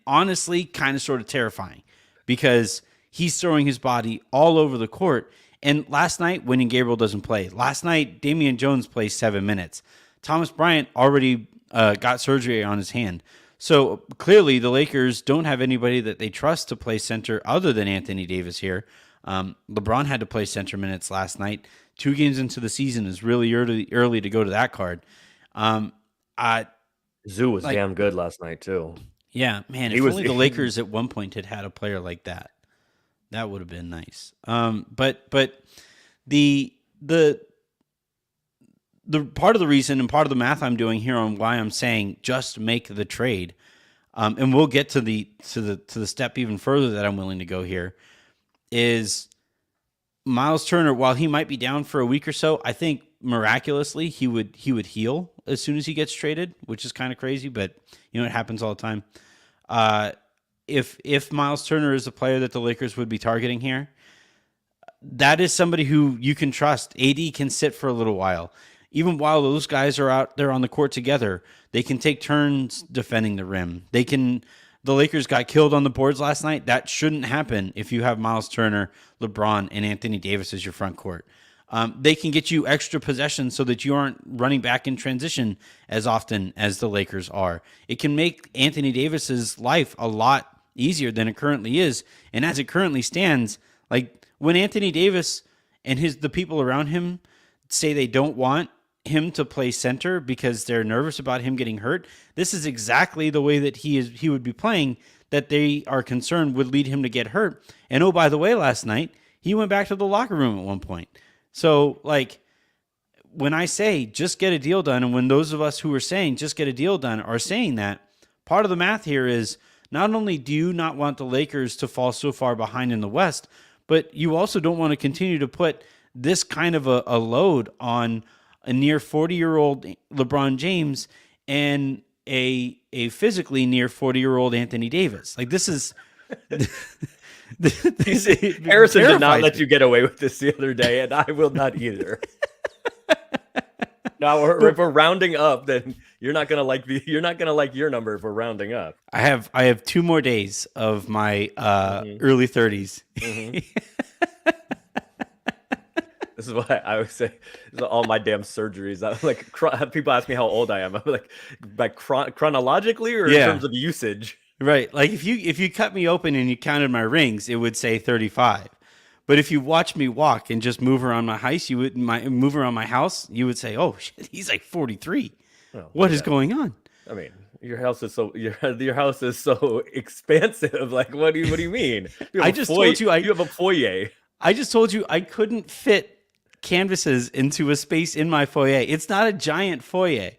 Speaker 1: honestly, kind of sort of terrifying, because he's throwing his body all over the court. And last night, Wenyen Gabriel doesn't play. Last night, Damian Jones plays 7 minutes. Thomas Bryant already got surgery on his hand. So clearly, the Lakers don't have anybody that they trust to play center other than Anthony Davis here. LeBron had to play center minutes last night. 2 games into the season is really early to go to that card.
Speaker 2: Zoo was damn good last night too.
Speaker 1: Yeah, man. If only the Lakers at one point had a player like that, that would have been nice. But the part of the reason and part of the math I'm doing here on why I'm saying just make the trade, and we'll get to the step even further that I'm willing to go here, is Miles Turner, while he might be down for a week or so, I think miraculously he would heal as soon as he gets traded, which is kind of crazy, but it happens all the time. If Miles Turner is a player that the Lakers would be targeting here, that is somebody who you can trust. AD can sit for a little while. Even while those guys are out there on the court together, they can take turns defending the rim. The Lakers got killed on the boards last night. That shouldn't happen if you have Miles Turner, LeBron, and Anthony Davis as your front court. They can get you extra possessions so that you aren't running back in transition as often as the Lakers are. It can make Anthony Davis's life a lot easier than it currently is. And as it currently stands, like when Anthony Davis and the people around him say they don't want him to play center because they're nervous about him getting hurt, this is exactly the way that he would be playing, that they are concerned would lead him to get hurt. And oh, by the way, last night he went back to the locker room at one point. So like when I say just get a deal done, and when those of us who are saying just get a deal done are saying that, part of the math here is not only do you not want the Lakers to fall so far behind in the West, but you also don't want to continue to put this kind of a load on a near 40-year-old LeBron James and a physically near 40-year-old Anthony Davis. Like this is
Speaker 2: Harrison did not let you get away with this the other day, and I will not either. Now, if we're rounding up, then you're not gonna like your number if we're rounding up.
Speaker 1: I have 2 more days of my early 30s.
Speaker 2: Mm-hmm. This is what I always say. This is all my damn surgeries. I like people ask me how old I am. I'm like chronologically or in terms of usage.
Speaker 1: Right. Like if you cut me open and you counted my rings, it would say 35. But if you watch me walk and just move around my house, move around my house, you would say, "Oh shit, he's like 43.
Speaker 2: Oh,
Speaker 1: What is going on?"
Speaker 2: I mean, your house is so expansive. Like, what do you mean? You have
Speaker 1: I
Speaker 2: a
Speaker 1: just
Speaker 2: foyer-
Speaker 1: told you
Speaker 2: you have a foyer.
Speaker 1: I just told you I couldn't fit canvases into a space in my foyer. It's not a giant foyer.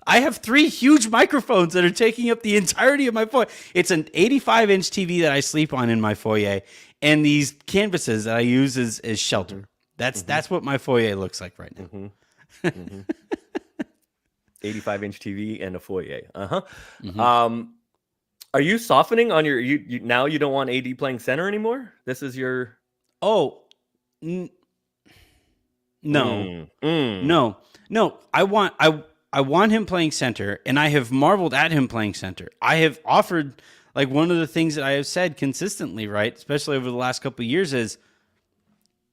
Speaker 1: I have 3 huge microphones that are taking up the entirety of my foyer. It's an 85-inch TV that I sleep on in my foyer, and these canvases that I use as shelter. That's what my foyer looks like right now.
Speaker 2: 85-inch TV and a foyer. Are you softening on your you now you don't want AD playing center anymore? This is your
Speaker 1: Oh, no. No. I want him playing center, and I have marveled at him playing center. I have offered, like, one of the things that I have said consistently, right, especially over the last couple of years, is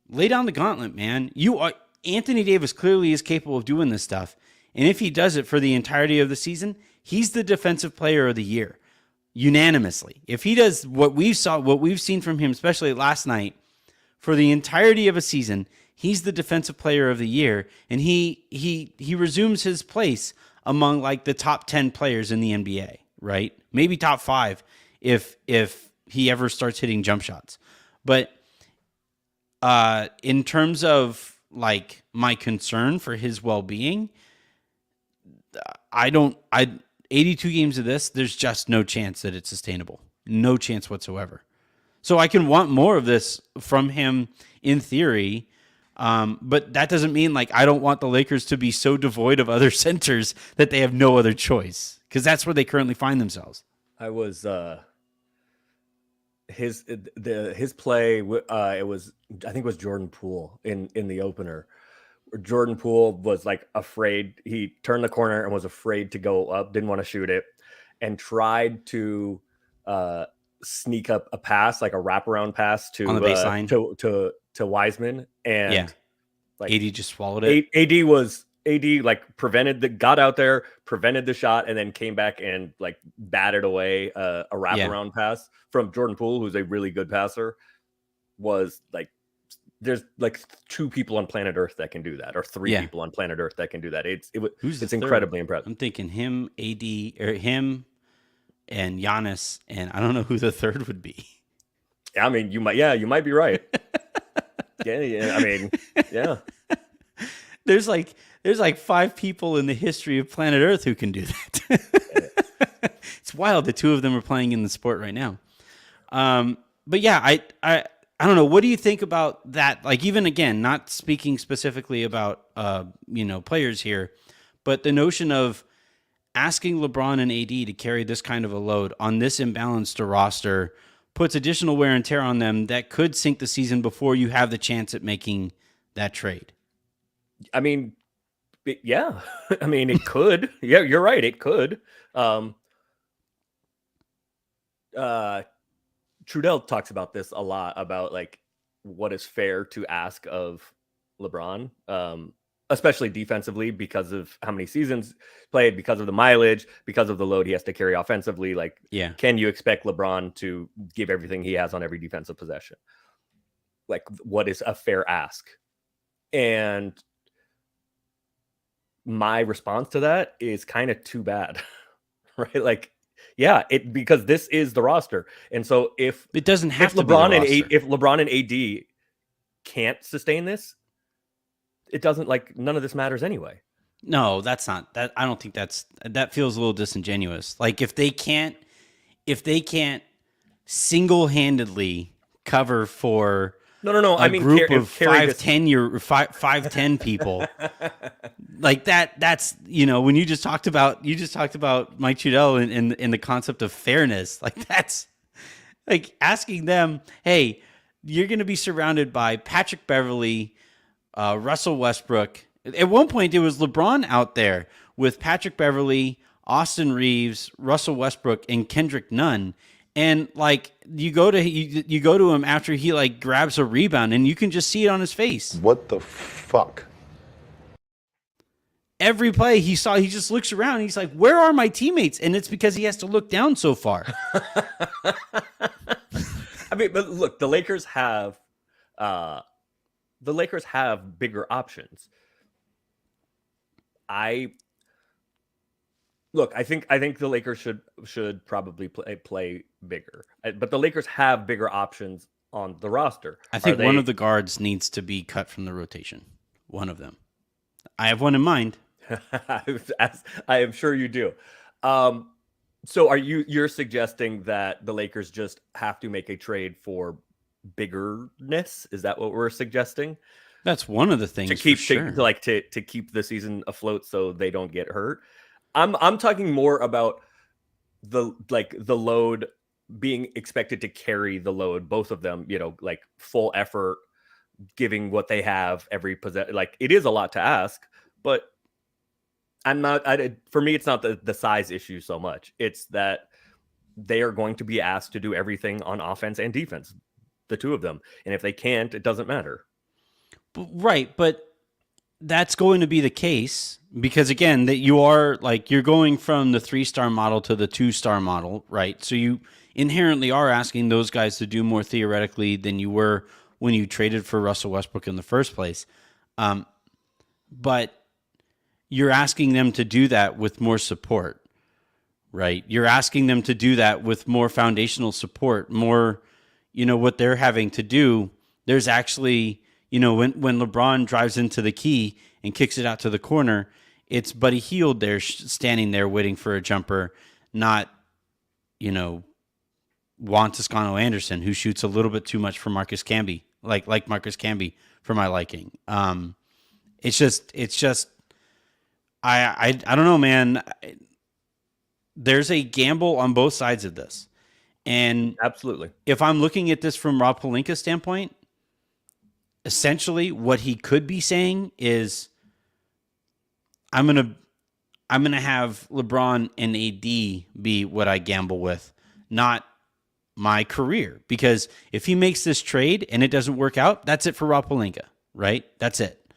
Speaker 1: lay down the gauntlet, man. Anthony Davis clearly is capable of doing this stuff, and if he does it for the entirety of the season, he's the defensive player of the year, unanimously. If he does what we've seen from him, especially last night, for the entirety of a season, he's the defensive player of the year, and he resumes his place among like the top 10 players in the NBA, right? Maybe top 5 if he ever starts hitting jump shots. But in terms of like my concern for his well-being, 82 games of this, there's just no chance that it's sustainable. No chance whatsoever. So I can want more of this from him in theory, but that doesn't mean like I don't want the Lakers to be so devoid of other centers that they have no other choice, because that's where they currently find themselves.
Speaker 2: I was his play. It was, I think it was Jordan Poole in the opener. Where Jordan Poole was like afraid. He turned the corner and was afraid to go up. Didn't want to shoot it, and tried to sneak up a pass, like a wraparound pass to
Speaker 1: on the baseline
Speaker 2: to Wiseman, and
Speaker 1: like AD just swallowed it.
Speaker 2: AD like got out there, prevented the shot, and then came back and like batted away a wraparound pass from Jordan Poole, who's a really good passer. Was like, there's like 2 people on planet Earth that can do that, or 3 people on planet Earth that can do that. It's incredibly impressive.
Speaker 1: I'm thinking him, AD, or him and Giannis, and I don't know who the third would be.
Speaker 2: I mean, you might be right. I mean, yeah.
Speaker 1: There's like 5 people in the history of planet Earth who can do that. It's wild that 2 of them are playing in the sport right now. But yeah, I don't know. What do you think about that? Like, even again, not speaking specifically about players here, but the notion of asking LeBron and AD to carry this kind of a load on this imbalanced roster puts additional wear and tear on them that could sink the season before you have the chance at making that trade.
Speaker 2: I mean, yeah. I mean, it could. Yeah, you're right. It could. Trudell talks about this a lot, about like what is fair to ask of LeBron, especially defensively, because of how many seasons played, because of the mileage, because of the load he has to carry offensively. Like, can you expect LeBron to give everything he has on every defensive possession? Like, what is a fair ask? And my response to that is kind of too bad, right? Like, because this is the roster, and so if
Speaker 1: it doesn't have to
Speaker 2: LeBron
Speaker 1: be
Speaker 2: if LeBron and AD can't sustain this, it doesn't, like, none of this matters anyway.
Speaker 1: No, that's not that. I don't think that feels a little disingenuous. Like, if they can't single-handedly cover for I mean, group of 5'10" people like that. That's, when you just talked about Mike Trudell in the concept of fairness. Like, that's like asking them, hey, you're going to be surrounded by Patrick Beverly, Russell Westbrook. At one point, it was LeBron out there with Patrick Beverly, Austin Reeves, Russell Westbrook, and Kendrick Nunn. And like, you go to him after he like grabs a rebound, and you can just see it on his face.
Speaker 3: What the fuck?
Speaker 1: Every play he just looks around and he's like, where are my teammates? And it's because he has to look down so far.
Speaker 2: I mean, but look, the Lakers have The Lakers have bigger options. I think the Lakers should probably play bigger, but the Lakers have bigger options on the roster.
Speaker 1: I think one of the guards needs to be cut from the rotation. One of them. I have one in mind.
Speaker 2: As I am sure you do. So you're suggesting that the Lakers just have to make a trade for biggerness? Is that what we're suggesting?
Speaker 1: That's one of the things
Speaker 2: to keep
Speaker 1: sure.
Speaker 2: to keep the season afloat so they don't get hurt. I'm talking more about the load, being expected to carry the load, both of them, like full effort, giving what they have every possession. Like, it is a lot to ask, but for me, it's not the size issue so much. It's that they are going to be asked to do everything on offense and defense, the two of them. And if they can't, it doesn't matter.
Speaker 1: Right. But that's going to be the case because, again, that you're going from the 3-star model to the 2-star model, right? So you inherently are asking those guys to do more theoretically than you were when you traded for Russell Westbrook in the first place. But you're asking them to do that with more support, right? You're asking them to do that with more foundational support, more, what they're having to do. There's actually, when LeBron drives into the key and kicks it out to the corner, it's Buddy Hield there standing there waiting for a jumper, not, Juan Toscano-Anderson, who shoots a little bit too much for Marcus Camby, like Marcus Camby for my liking. It's just I don't know, man. There's a gamble on both sides of this. And
Speaker 2: absolutely, if
Speaker 1: I'm looking at this from Rob Pelinka's standpoint, essentially what he could be saying is, I'm gonna have LeBron and AD be what I gamble with, not my career. Because if he makes this trade and it doesn't work out, that's it for Rob Pelinka, right? That's it.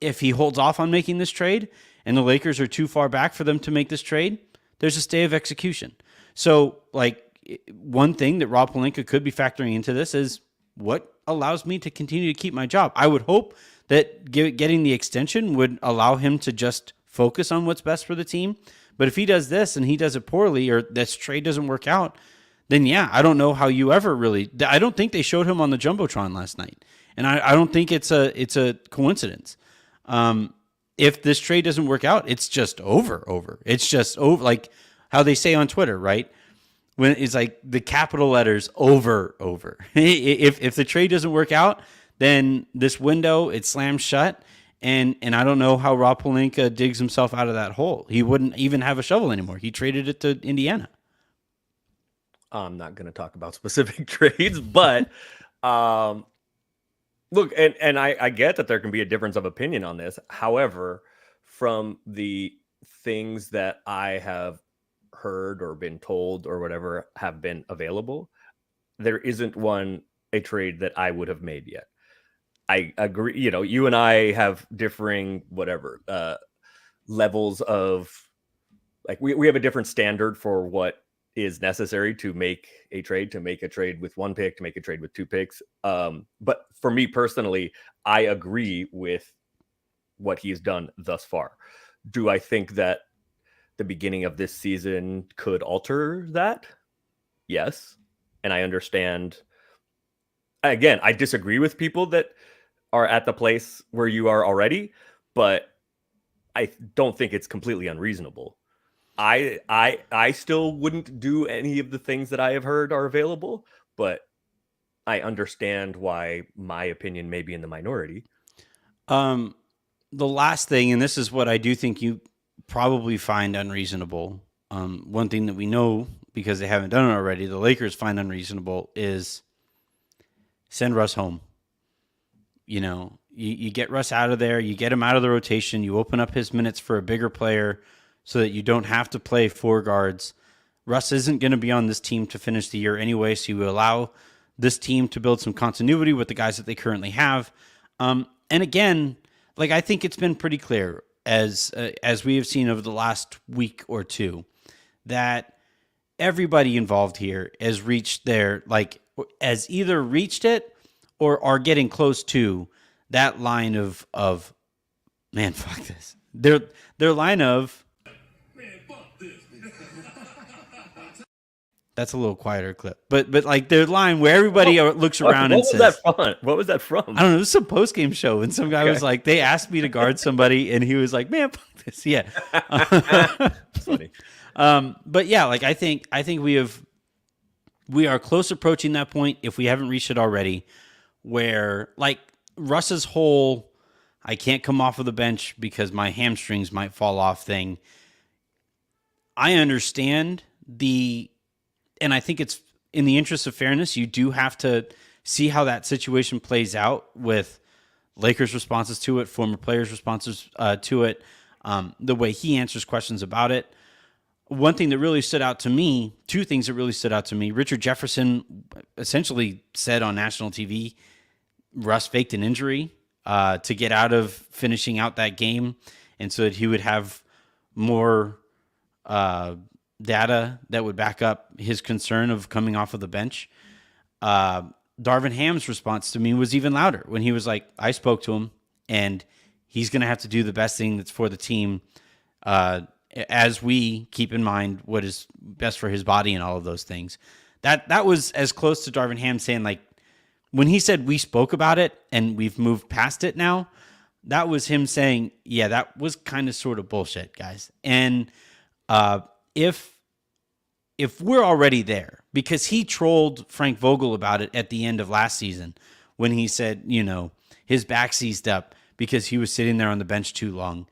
Speaker 1: If he holds off on making this trade and the Lakers are too far back for them to make this trade, there's a stay of execution. So, one thing that Rob Pelinka could be factoring into this is, what allows me to continue to keep my job? I would hope that getting the extension would allow him to just focus on what's best for the team. But if he does this and he does it poorly, or this trade doesn't work out, then yeah, I don't know how you ever really. I don't think they showed him on the Jumbotron last night, and I don't think it's a coincidence. If this trade doesn't work out, it's just over. It's just over, like how they say on Twitter, right? When it's like the capital letters over. If the trade doesn't work out, then this window, it slams shut. And I don't know how Rob Pelinka digs himself out of that hole. He wouldn't even have a shovel anymore. He traded it to Indiana.
Speaker 2: I'm not going to talk about specific trades, but look, and I get that there can be a difference of opinion on this. However, from the things that I have heard or been told or whatever have been available, there isn't a trade that I would have made yet. I agree. You and I have differing levels of, like, we have a different standard for what is necessary to make a trade with one pick, to make a trade with 2 picks. But for me personally, I agree with what he's done thus far. Do I think that the beginning of this season could alter that? Yes. And I understand. Again, I disagree with people that are at the place where you are already, but I don't think it's completely unreasonable. I still wouldn't do any of the things that I have heard are available, but I understand why my opinion may be in the minority.
Speaker 1: The last thing, and this is what I do think you probably find unreasonable. One thing that we know, because they haven't done it already, the Lakers find unreasonable, is send Russ home. You get Russ out of there, you get him out of the rotation, you open up his minutes for a bigger player so that you don't have to play 4 guards. Russ isn't going to be on this team to finish the year anyway, so you allow this team to build some continuity with the guys that they currently have. And again, I think it's been pretty clear as we have seen over the last week or two that everybody involved here has reached has either reached it or are getting close to that line of man, fuck this. Their line of that's a little quieter clip, but like their line where everybody looks around and says,
Speaker 2: What was that from?
Speaker 1: I don't know. It was some post game show, and some guy was like, they asked me to guard somebody, and he was like, "Man, fuck this." Yeah,
Speaker 2: That's funny.
Speaker 1: but yeah, like I think we are close approaching that point if we haven't reached it already, where like Russ's whole I can't come off of the bench because my hamstrings might fall off thing. I understand and I think it's in the interest of fairness, you do have to see how that situation plays out with Lakers' responses to it, former players' responses to it, the way he answers questions about it. One thing that really stood out to me, two things that really stood out to me, Richard Jefferson essentially said on national TV, Russ faked an injury to get out of finishing out that game, and so that he would have more data that would back up his concern of coming off of the bench. Darvin Ham's response to me was even louder when he was like, I spoke to him and he's going to have to do the best thing that's for the team as we keep in mind what is best for his body and all of those things. That was as close to Darvin Ham saying, like, when he said we spoke about it and we've moved past it now, that was him saying, yeah, that was kind of sort of bullshit, guys. And if we're already there, because he trolled Frank Vogel about it at the end of last season when he said, his back seized up because he was sitting there on the bench too long.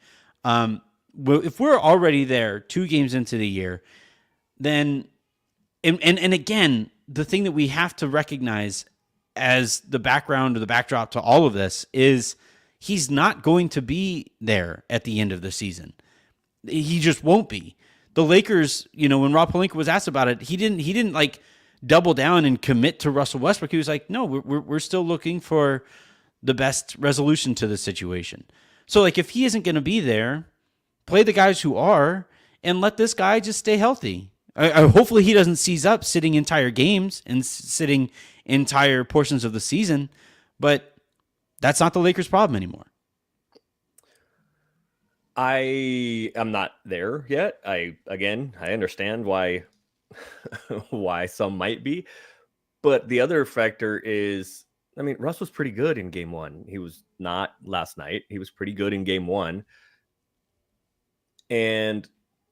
Speaker 1: If we're already there 2 games into the year, then, and again, the thing that we have to recognize as the background or the backdrop to all of this is he's not going to be there at the end of the season. He just won't be. The Lakers, when Rob Pelinka was asked about it, he didn't like double down and commit to Russell Westbrook. He was like, no, we're still looking for the best resolution to the situation. So like, if he isn't going to be there, play the guys who are and let this guy just stay healthy. Hopefully he doesn't seize up sitting entire games and sitting entire portions of the season, but that's not the Lakers' problem anymore.
Speaker 2: I am not there yet. I understand why why some might be, but the other factor is, Russ was pretty good in game 1. He was not last night. He was pretty good in game 1. And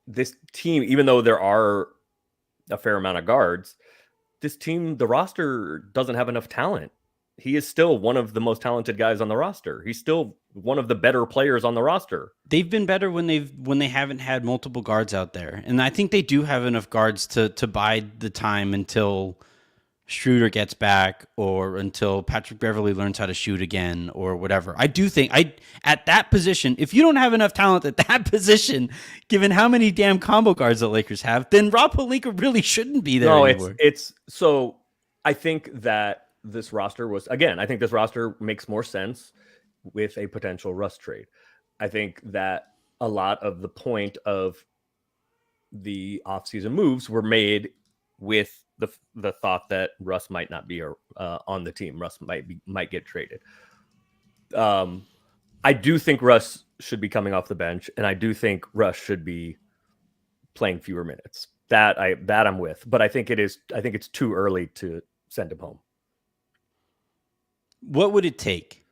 Speaker 2: this team, even though there are a fair amount of guards, this team, the roster doesn't have enough talent. He is still one of the most talented guys on the roster. He's still one of the better players on the roster.
Speaker 1: They've been better when they haven't had multiple guards out there. And I think they do have enough guards to bide the time until Schroeder gets back or until Patrick Beverley learns how to shoot again or whatever. I do think at that position, if you don't have enough talent at that position, given how many damn combo guards the Lakers have, then Rob Pelinka really shouldn't be there anymore.
Speaker 2: It's so I think that this roster makes more sense with a potential Russ trade. I think that a lot of the point of the offseason moves were made with the thought that Russ might not be on the team. Russ might get traded. I do think Russ should be coming off the bench, and I do think Russ should be playing fewer minutes. That I'm with, but I think it's too early to send him home.
Speaker 1: What would it take?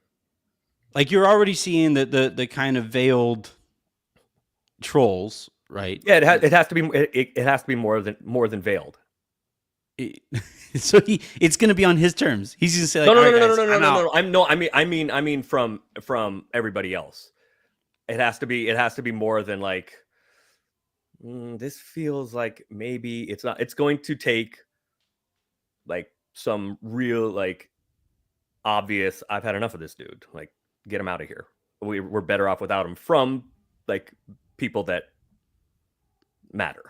Speaker 1: Like, you're already seeing the kind of veiled trolls, right?
Speaker 2: Yeah, it has to be more than veiled.
Speaker 1: So it's going to be on his terms. He's going to say, like,
Speaker 2: no. I mean from everybody else. It has to be more than like, this feels like maybe it's not. It's going to take like some real like obvious, I've had enough of this dude. Like, get him out of here. We're better off without him, from like people that matter.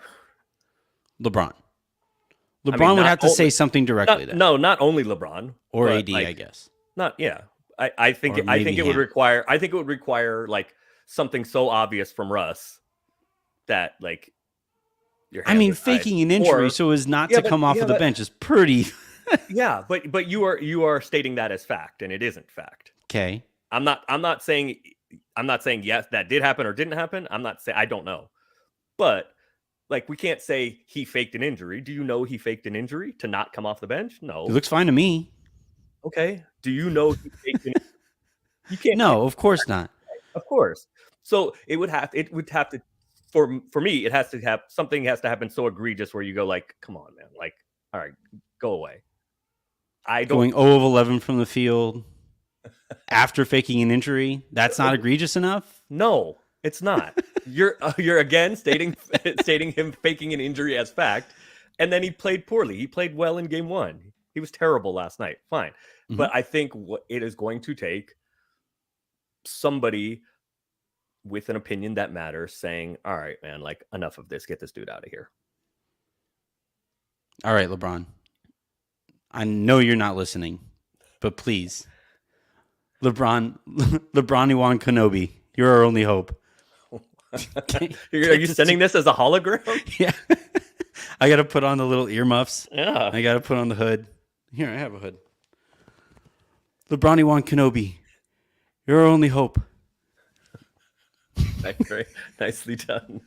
Speaker 1: LeBron would have to say something directly.
Speaker 2: Not only LeBron
Speaker 1: or AD, I guess.
Speaker 2: I think it would require like something so obvious from Russ that like
Speaker 1: faking an injury so as not to come off of the bench is pretty
Speaker 2: Yeah, but you are stating that as fact, and it isn't fact.
Speaker 1: Okay.
Speaker 2: I'm not saying yes, that did happen or didn't happen. I'm not saying I don't know. But like we can't say he faked an injury. Do you know he faked an injury to not come off the bench?
Speaker 1: It
Speaker 2: No.
Speaker 1: looks fine to me.
Speaker 2: Okay. Do you know he faked an injury? You can't.
Speaker 1: No, of course not.
Speaker 2: Of course. So it would have to for me, it has to have something has to happen so egregious where you go like, come on, man. Like, all right, go away. I don't
Speaker 1: Going 0 of 11 from the field after faking an injury, that's not egregious enough?
Speaker 2: No, it's not. You're again stating him faking an injury as fact, and then he played poorly. He played well in game 1. He was terrible last night. Fine. But I think what it is going to take somebody with an opinion that matters saying, all right, man, like enough of this. Get this dude out of here.
Speaker 1: All right, LeBron. I know you're not listening, but please. LeBron Iwan Kenobi, you're our only hope.
Speaker 2: Are you sending this as a hologram?
Speaker 1: Yeah. I got to put on the little earmuffs.
Speaker 2: Yeah.
Speaker 1: I got to put on the hood. Here, I have a hood. LeBron Iwan Kenobi, you're our only hope.
Speaker 2: Very nicely done.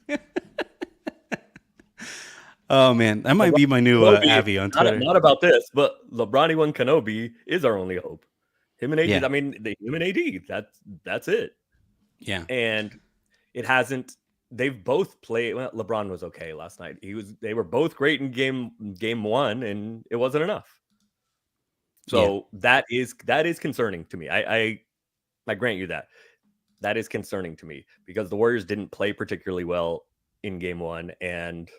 Speaker 1: Oh, man. That might be my new Avi on Twitter.
Speaker 2: Not about this, but LeBron Iwan Kenobi is our only hope. Him and AD,
Speaker 1: Yeah.
Speaker 2: I mean, him and AD, that's it.
Speaker 1: Yeah.
Speaker 2: And it hasn't. They've both played. Well, LeBron was okay last night. They were both great in game 1, and it wasn't enough. So that is concerning to me. I grant you that. That is concerning to me because the Warriors didn't play particularly well in game 1, and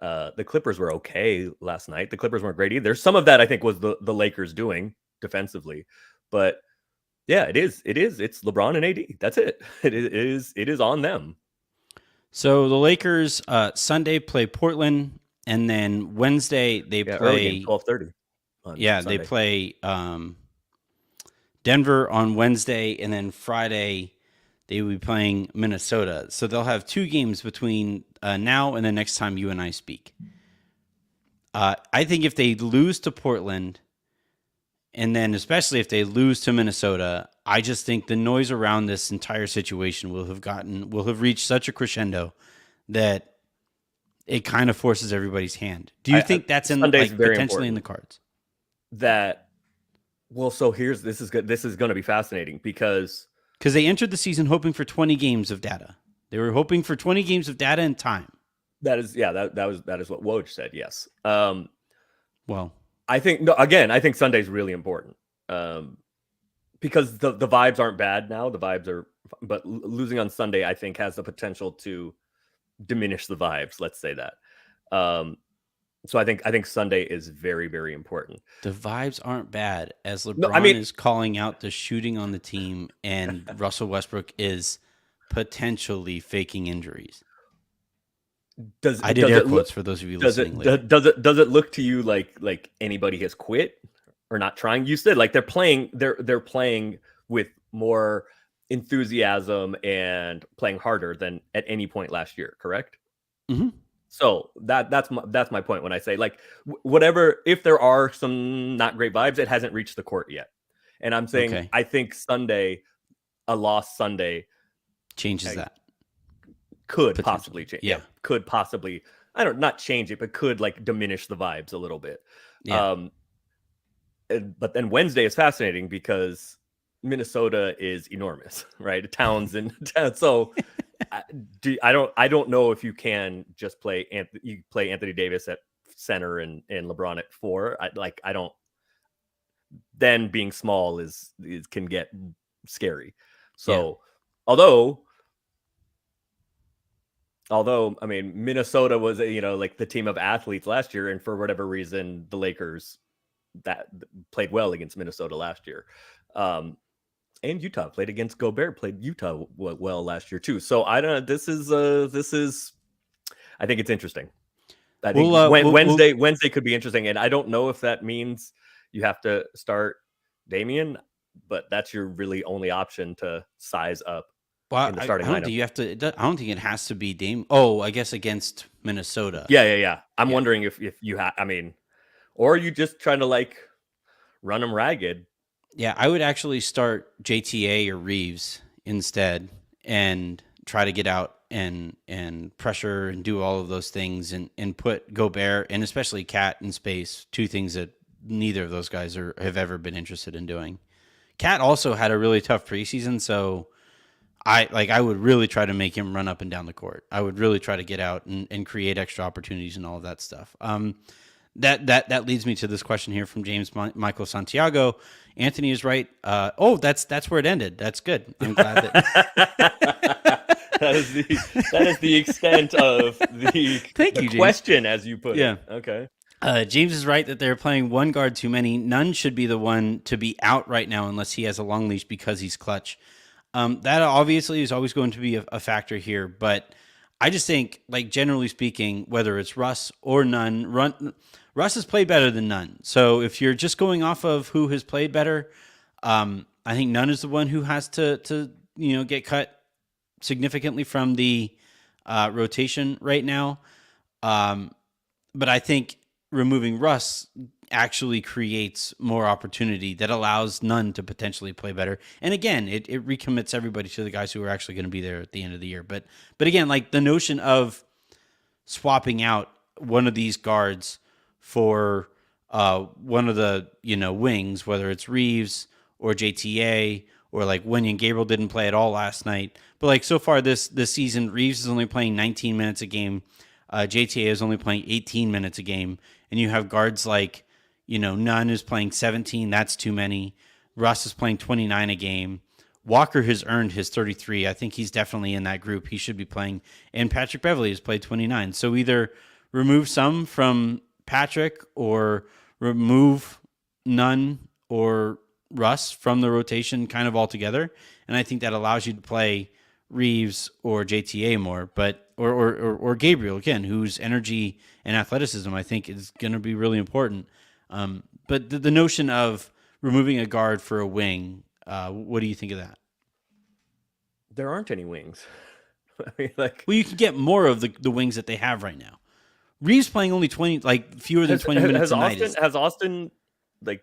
Speaker 2: the Clippers were okay last night. The Clippers weren't great either. Some of that I think was the Lakers doing defensively, but yeah, it is. It's LeBron and AD. That's it. It is on them.
Speaker 1: So the Lakers Sunday play Portland, and then Wednesday they play
Speaker 2: 12:30.
Speaker 1: They play Denver on Wednesday, and then Friday they will be playing Minnesota. So they'll have 2 games between now and the next time you and I speak. I think if they lose to Portland, and then especially if they lose to Minnesota, I just think the noise around this entire situation will have reached such a crescendo that it kind of forces everybody's hand. Do you think that's potentially in the cards?
Speaker 2: So this is good. This is going to be fascinating because
Speaker 1: they entered the season hoping for 20 games of data. They were hoping for 20 games of data and time.
Speaker 2: That is what Woj said. Yes.
Speaker 1: Well,
Speaker 2: I think Sunday's really important because the vibes aren't bad now. The vibes are, but losing on Sunday, I think, has the potential to diminish the vibes. Let's say that. So I think Sunday is very, very important.
Speaker 1: The vibes aren't bad as LeBron is calling out the shooting on the team, and Russell Westbrook is potentially faking injuries. I did air quotes for those of you listening.
Speaker 2: Does it look to you like anybody has quit or not trying? You said like they're playing with more enthusiasm and playing harder than at any point last year, correct?
Speaker 1: Mm-hmm.
Speaker 2: So that's my point when I say like whatever, if there are some not great vibes, it hasn't reached the court yet. And I'm saying I think a lost Sunday
Speaker 1: changes that.
Speaker 2: Could possibly change.
Speaker 1: Yeah.
Speaker 2: Could possibly, not change it, but could like diminish the vibes a little bit.
Speaker 1: Yeah.
Speaker 2: But then Wednesday is fascinating because Minnesota is enormous, right? Towns and so I don't know if you can just play Anthony Davis at center and LeBron at 4. I don't. Then being small can get scary. So although I mean Minnesota was like the team of athletes last year, and for whatever reason the Lakers that played well against Minnesota last year. And Utah played against Gobert, played Utah well last year too. So I don't know. This is I think it's interesting. I think Wednesday could be interesting, and I don't know if that means you have to start Damian, but that's your really only option to size up.
Speaker 1: Well,
Speaker 2: in the starting
Speaker 1: I don't
Speaker 2: lineup.
Speaker 1: think you have to. I don't think it has to be Dame. Oh, I guess against Minnesota.
Speaker 2: Yeah. I'm wondering if you have. I mean, or are you just trying to like run them ragged?
Speaker 1: Yeah, I would actually start JTA or Reeves instead and try to get out and pressure and do all of those things and put Gobert and especially Cat in space, two things that neither of those guys have ever been interested in doing. Cat also had a really tough preseason, so I would really try to make him run up and down the court. I would really try to get out and create extra opportunities and all of that stuff. That leads me to this question here from James Michael Santiago. Anthony is right. That's where it ended. That's good. I'm glad that
Speaker 2: that is the extent of the,
Speaker 1: Thank
Speaker 2: the
Speaker 1: you, James.
Speaker 2: question, as you put
Speaker 1: Yeah.
Speaker 2: it. Okay.
Speaker 1: James is right that they're playing one guard too many. None should be the one to be out right now unless he has a long leash because he's clutch. That obviously is always going to be a factor here, but I just think, like generally speaking, whether it's Russ or Nunn, Russ has played better than Nunn. So if you're just going off of who has played better, I think Nunn is the one who has to get cut significantly from the rotation right now. But I think removing Russ actually creates more opportunity that allows Nunn to potentially play better. And again, it recommits everybody to the guys who are actually going to be there at the end of the year. But again, like the notion of swapping out one of these guards for one of the wings, whether it's Reeves or JTA or like Wenyen Gabriel didn't play at all last night. But like so far this season, Reeves is only playing 19 minutes a game. JTA is only playing 18 minutes a game. And you have guards like, Nunn is playing 17. That's too many. Russ is playing 29 a game. Walker has earned his 33. I think he's definitely in that group. He should be playing. And Patrick Beverley has played 29. So either remove some from Patrick or remove Nunn or Russ from the rotation kind of altogether. And I think that allows you to play Reeves or JTA more, but or Gabriel again, whose energy and athleticism I think is going to be really important. But the notion of removing a guard for a wing, what do you think of that?
Speaker 2: There aren't any wings. I mean, like,
Speaker 1: well, you can get more of the wings that they have right now. Reeves playing only 20, like fewer than 20 minutes a night.
Speaker 2: Has Austin, like,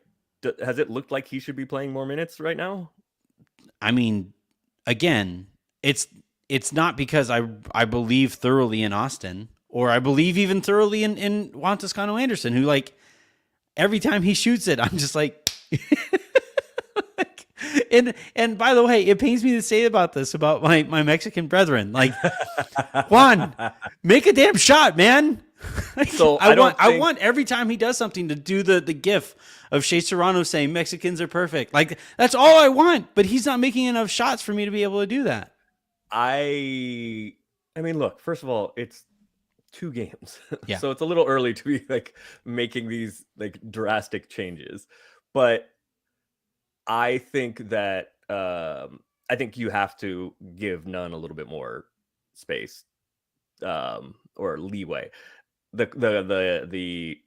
Speaker 2: has it looked like he should be playing more minutes right now?
Speaker 1: I mean, again, it's not because I believe thoroughly in Austin, or I believe even thoroughly in Juan Toscano Anderson, who like every time he shoots it, I'm just like, and by the way, it pains me to say about my Mexican brethren, like Juan, make a damn shot, man.
Speaker 2: So
Speaker 1: I want every time he does something to do the gif of Shea Serrano saying Mexicans are perfect. Like that's all I want, but he's not making enough shots for me to be able to do that.
Speaker 2: I mean, look, first of all, it's 2 games.
Speaker 1: Yeah.
Speaker 2: So it's a little early to be like making these like drastic changes. But I think that I think you have to give Nunn a little bit more space or leeway. The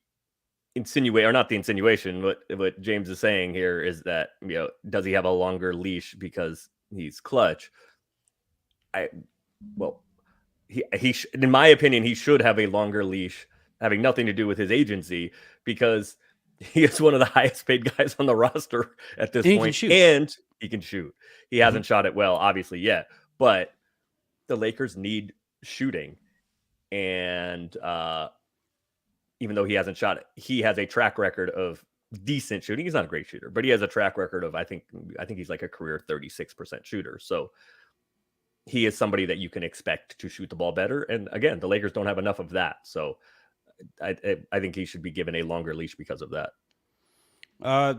Speaker 2: insinuate, or not the insinuation, what James is saying here is that, does he have a longer leash because he's clutch? He in my opinion, he should have a longer leash, having nothing to do with his agency, because he is one of the highest paid guys on the roster at this point, and he can shoot. He hasn't shot it well, obviously, yet, but the Lakers need shooting, and even though he hasn't shot it, he has a track record of decent shooting. He's not a great shooter, but he has a track record of I think he's like a career 36% shooter. So he is somebody that you can expect to shoot the ball better. And again, the Lakers don't have enough of that. So I think he should be given a longer leash because of that.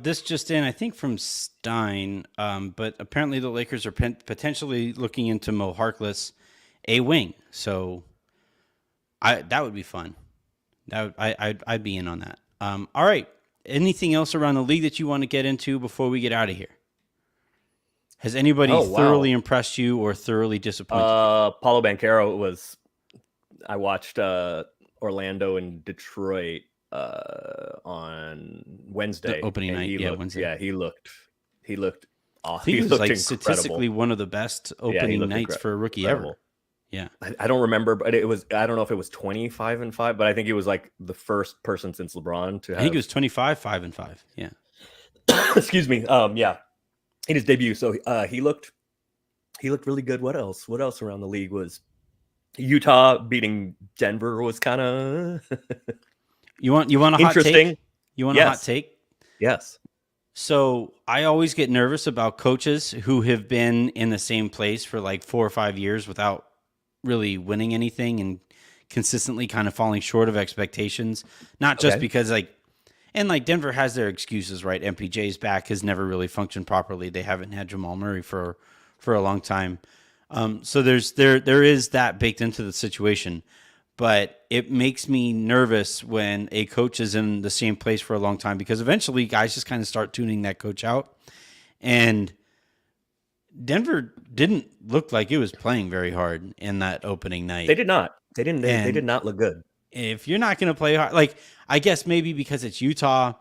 Speaker 1: This just in, I think from Stein, but apparently the Lakers are potentially looking into Mo Harkless, a wing. So that would be fun. I'd be in on that. All right. Anything else around the league that you want to get into before we get out of here? Has anybody thoroughly impressed you or thoroughly disappointed you?
Speaker 2: Paulo Banchero I watched Orlando and Detroit on Wednesday.
Speaker 1: The opening night, Wednesday.
Speaker 2: Yeah, he looked awesome.
Speaker 1: He was like incredible. Statistically one of the best opening nights for a rookie ever. Yeah.
Speaker 2: I don't remember, but it was, I don't know if it was 25-5, but I think he was like the first person since LeBron to have.
Speaker 1: I think it was 25-5-5. Yeah.
Speaker 2: Excuse me. Yeah, in his debut. So he looked really good. What else? What else around the league was Utah beating Denver was kind of
Speaker 1: You want a hot
Speaker 2: interesting.
Speaker 1: take? You want a hot take?
Speaker 2: Yes.
Speaker 1: So I always get nervous about coaches who have been in the same place for like 4 or 5 years without really winning anything and consistently kind of falling short of expectations. Not just because like Denver has their excuses, right? MPJ's back, has never really functioned properly. They haven't had Jamal Murray for a long time. So there is that baked into the situation. But it makes me nervous when a coach is in the same place for a long time, because eventually guys just kind of start tuning that coach out. And Denver didn't look like it was playing very hard in that opening night.
Speaker 2: They did not. They didn't. They did not look good.
Speaker 1: If you're not going to play hard, like, I guess maybe because it's Utah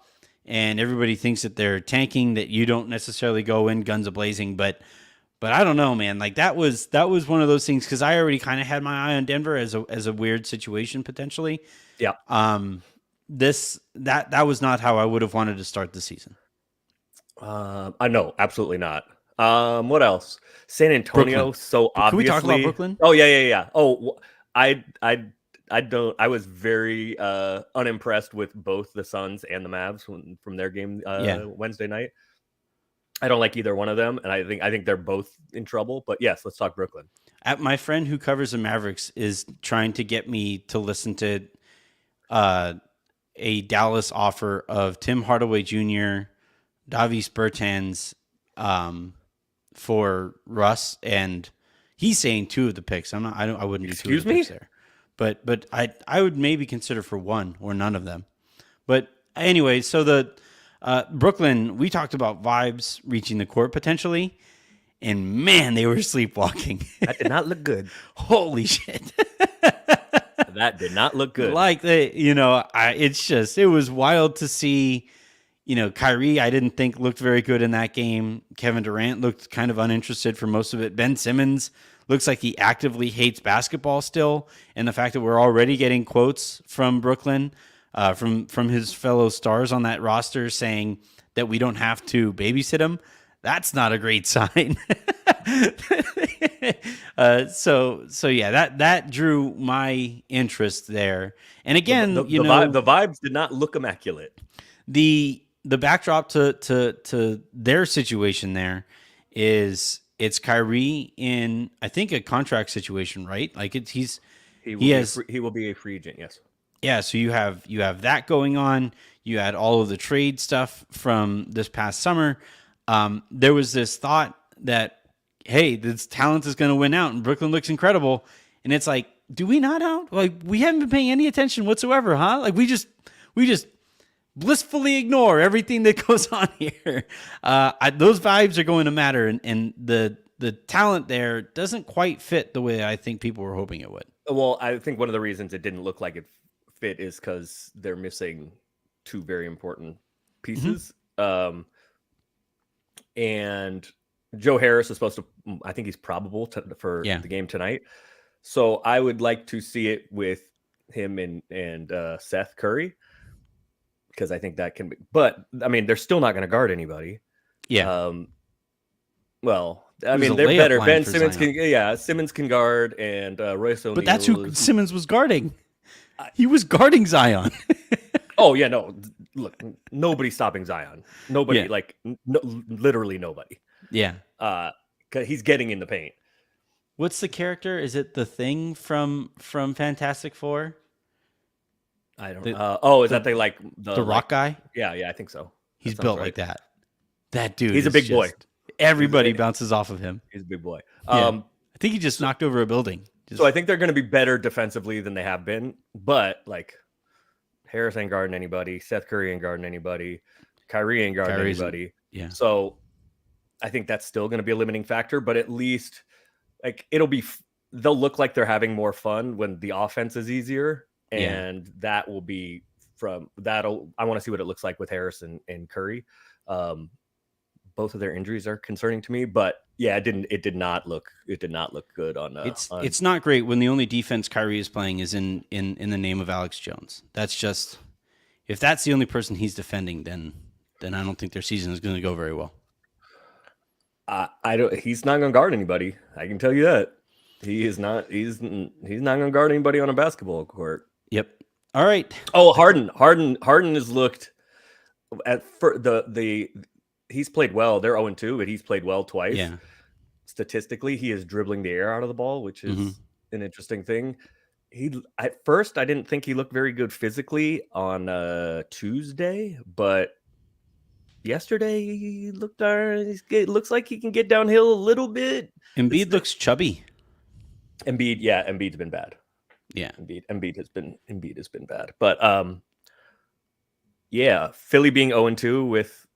Speaker 1: and everybody thinks that they're tanking, that you don't necessarily go in guns a-blazing, but I don't know, man. Like that was one of those things, because I already kind of had my eye on Denver as a weird situation potentially.
Speaker 2: Yeah.
Speaker 1: That was not how I would have wanted to start the season.
Speaker 2: I know, absolutely not. What else? San Antonio.
Speaker 1: Brooklyn.
Speaker 2: So obviously,
Speaker 1: can we talk about Brooklyn?
Speaker 2: Oh yeah. Oh, I don't. I was very unimpressed with both the Suns and the Mavs from their game Wednesday night. I don't like either one of them, and I think they're both in trouble. But yes, let's talk Brooklyn.
Speaker 1: My friend who covers the Mavericks is trying to get me to listen to a Dallas offer of Tim Hardaway Jr., Davis Bertans for Russ, and he's saying 2 of the picks. I wouldn't do 2 of the picks there. But I would maybe consider for 1 or none of them. But anyway, so the Brooklyn, we talked about vibes reaching the court potentially, and man, they were sleepwalking.
Speaker 2: That did not look good.
Speaker 1: Holy shit.
Speaker 2: That did not look good.
Speaker 1: Like it was wild to see. Kyrie, I didn't think looked very good in that game. Kevin Durant looked kind of uninterested for most of it. Ben Simmons looks like he actively hates basketball still. And the fact that we're already getting quotes from Brooklyn, from his fellow stars on that roster saying that we don't have to babysit him, that's not a great sign. So yeah, that drew my interest there. And again,
Speaker 2: the vibes did not look immaculate.
Speaker 1: The backdrop to their situation there is it's Kyrie in, I think, a contract situation, right? Like he will
Speaker 2: be a free agent. Yes.
Speaker 1: Yeah. So you have that going on. You had all of the trade stuff from this past summer. There was this thought that, hey, this talent is going to win out and Brooklyn looks incredible. And it's like, do we not out? Like, we haven't been paying any attention whatsoever, huh? Like we just blissfully ignore everything that goes on here. Those vibes are going to matter, and the talent there doesn't quite fit the way I think people were hoping it would.
Speaker 2: Well, I think one of the reasons it didn't look like it fit is because they're missing 2 very important pieces. Mm-hmm. And Joe Harris is supposed to, I think he's probable for the game tonight. So I would like to see it with him and Seth Curry, because I think that can be, but I mean, they're still not going to guard anybody.
Speaker 1: Yeah.
Speaker 2: Well, I mean, they're better. Ben Simmons Simmons can guard, and Royce O'Neal.
Speaker 1: But that's who Simmons was guarding. He was guarding Zion.
Speaker 2: Oh yeah, no. Look, nobody's stopping Zion. Nobody, literally nobody.
Speaker 1: Yeah.
Speaker 2: 'Cause he's getting in the paint.
Speaker 1: What's the character? Is it the Thing from Fantastic Four?
Speaker 2: I don't know. Is that they like
Speaker 1: the rock guy?
Speaker 2: Yeah, I think so.
Speaker 1: He's built like that. That dude.
Speaker 2: He's a big boy.
Speaker 1: Everybody bounces off of him.
Speaker 2: He's a big boy.
Speaker 1: I think he just knocked over a building.
Speaker 2: So I think they're going to be better defensively than they have been. But like, Harris ain't guarding anybody. Seth Curry ain't guarding anybody. Kyrie ain't guarding anybody.
Speaker 1: Yeah.
Speaker 2: So I think that's still going to be a limiting factor. But at least like they'll look like they're having more fun when the offense is easier. And that will be I want to see what it looks like with Harris and Curry. Both of their injuries are concerning to me, but Yeah, it did not look good on.
Speaker 1: It's not great when the only defense Kyrie is playing is in the name of Alex Jones. That's just, if that's the only person he's defending, then I don't think their season is going to go very well.
Speaker 2: I don't. He's not going to guard anybody. I can tell you that. He is not. He's not going to guard anybody on a basketball court.
Speaker 1: Yep. All right.
Speaker 2: Oh, Harden has looked at he's played well. They're 0-2, but he's played well twice.
Speaker 1: Yeah.
Speaker 2: Statistically, he is dribbling the air out of the ball, which is an interesting thing. At first, I didn't think he looked very good physically on Tuesday, but yesterday he looked. It looks like he can get downhill a little bit.
Speaker 1: Embiid looks chubby.
Speaker 2: Embiid's been bad.
Speaker 1: Yeah,
Speaker 2: Embiid has been bad. But yeah, Philly being 0-2 with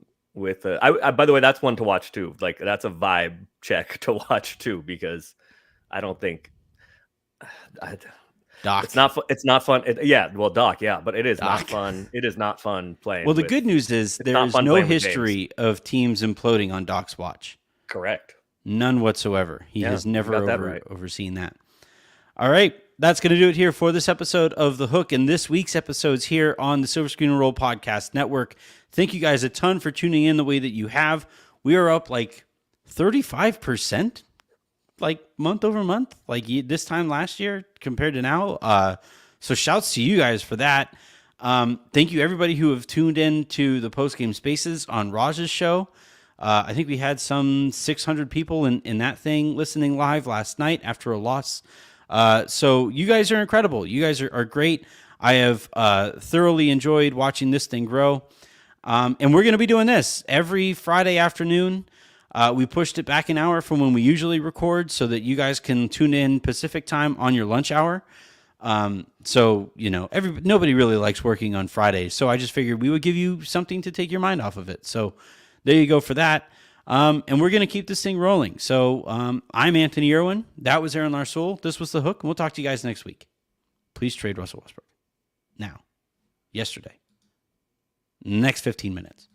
Speaker 2: I by the way, that's one to watch too. Like, that's a vibe check to watch too, because I don't think
Speaker 1: Doc.
Speaker 2: It's not fun. Doc, yeah, but it is not fun. It is not fun playing.
Speaker 1: Well, the good news is there is no history of teams imploding on Doc's watch.
Speaker 2: Correct.
Speaker 1: None whatsoever. He has never overseen that. All right. That's going to do it here for this episode of The Hook and this week's episodes here on the Silver Screen and Roll Podcast Network. Thank you guys a ton for tuning in the way that you have. We are up like 35%, like month over month, like this time last year compared to now. So shouts to you guys for that. Thank you everybody who have tuned in to the post-game spaces on Raj's show. I think we had some 600 people in that thing listening live last night after a loss. So you guys are incredible. You guys are great. I have thoroughly enjoyed watching this thing grow. And we're going to be doing this every Friday afternoon. We pushed it back an hour from when we usually record so that you guys can tune in Pacific time on your lunch hour. So, nobody really likes working on Fridays. So I just figured we would give you something to take your mind off of it. So there you go for that. And we're going to keep this thing rolling. So I'm Anthony Irwin. That was Aaron Larsoul. This was The Hook. And we'll talk to you guys next week. Please trade Russell Westbrook. Now. Yesterday. Next 15 minutes.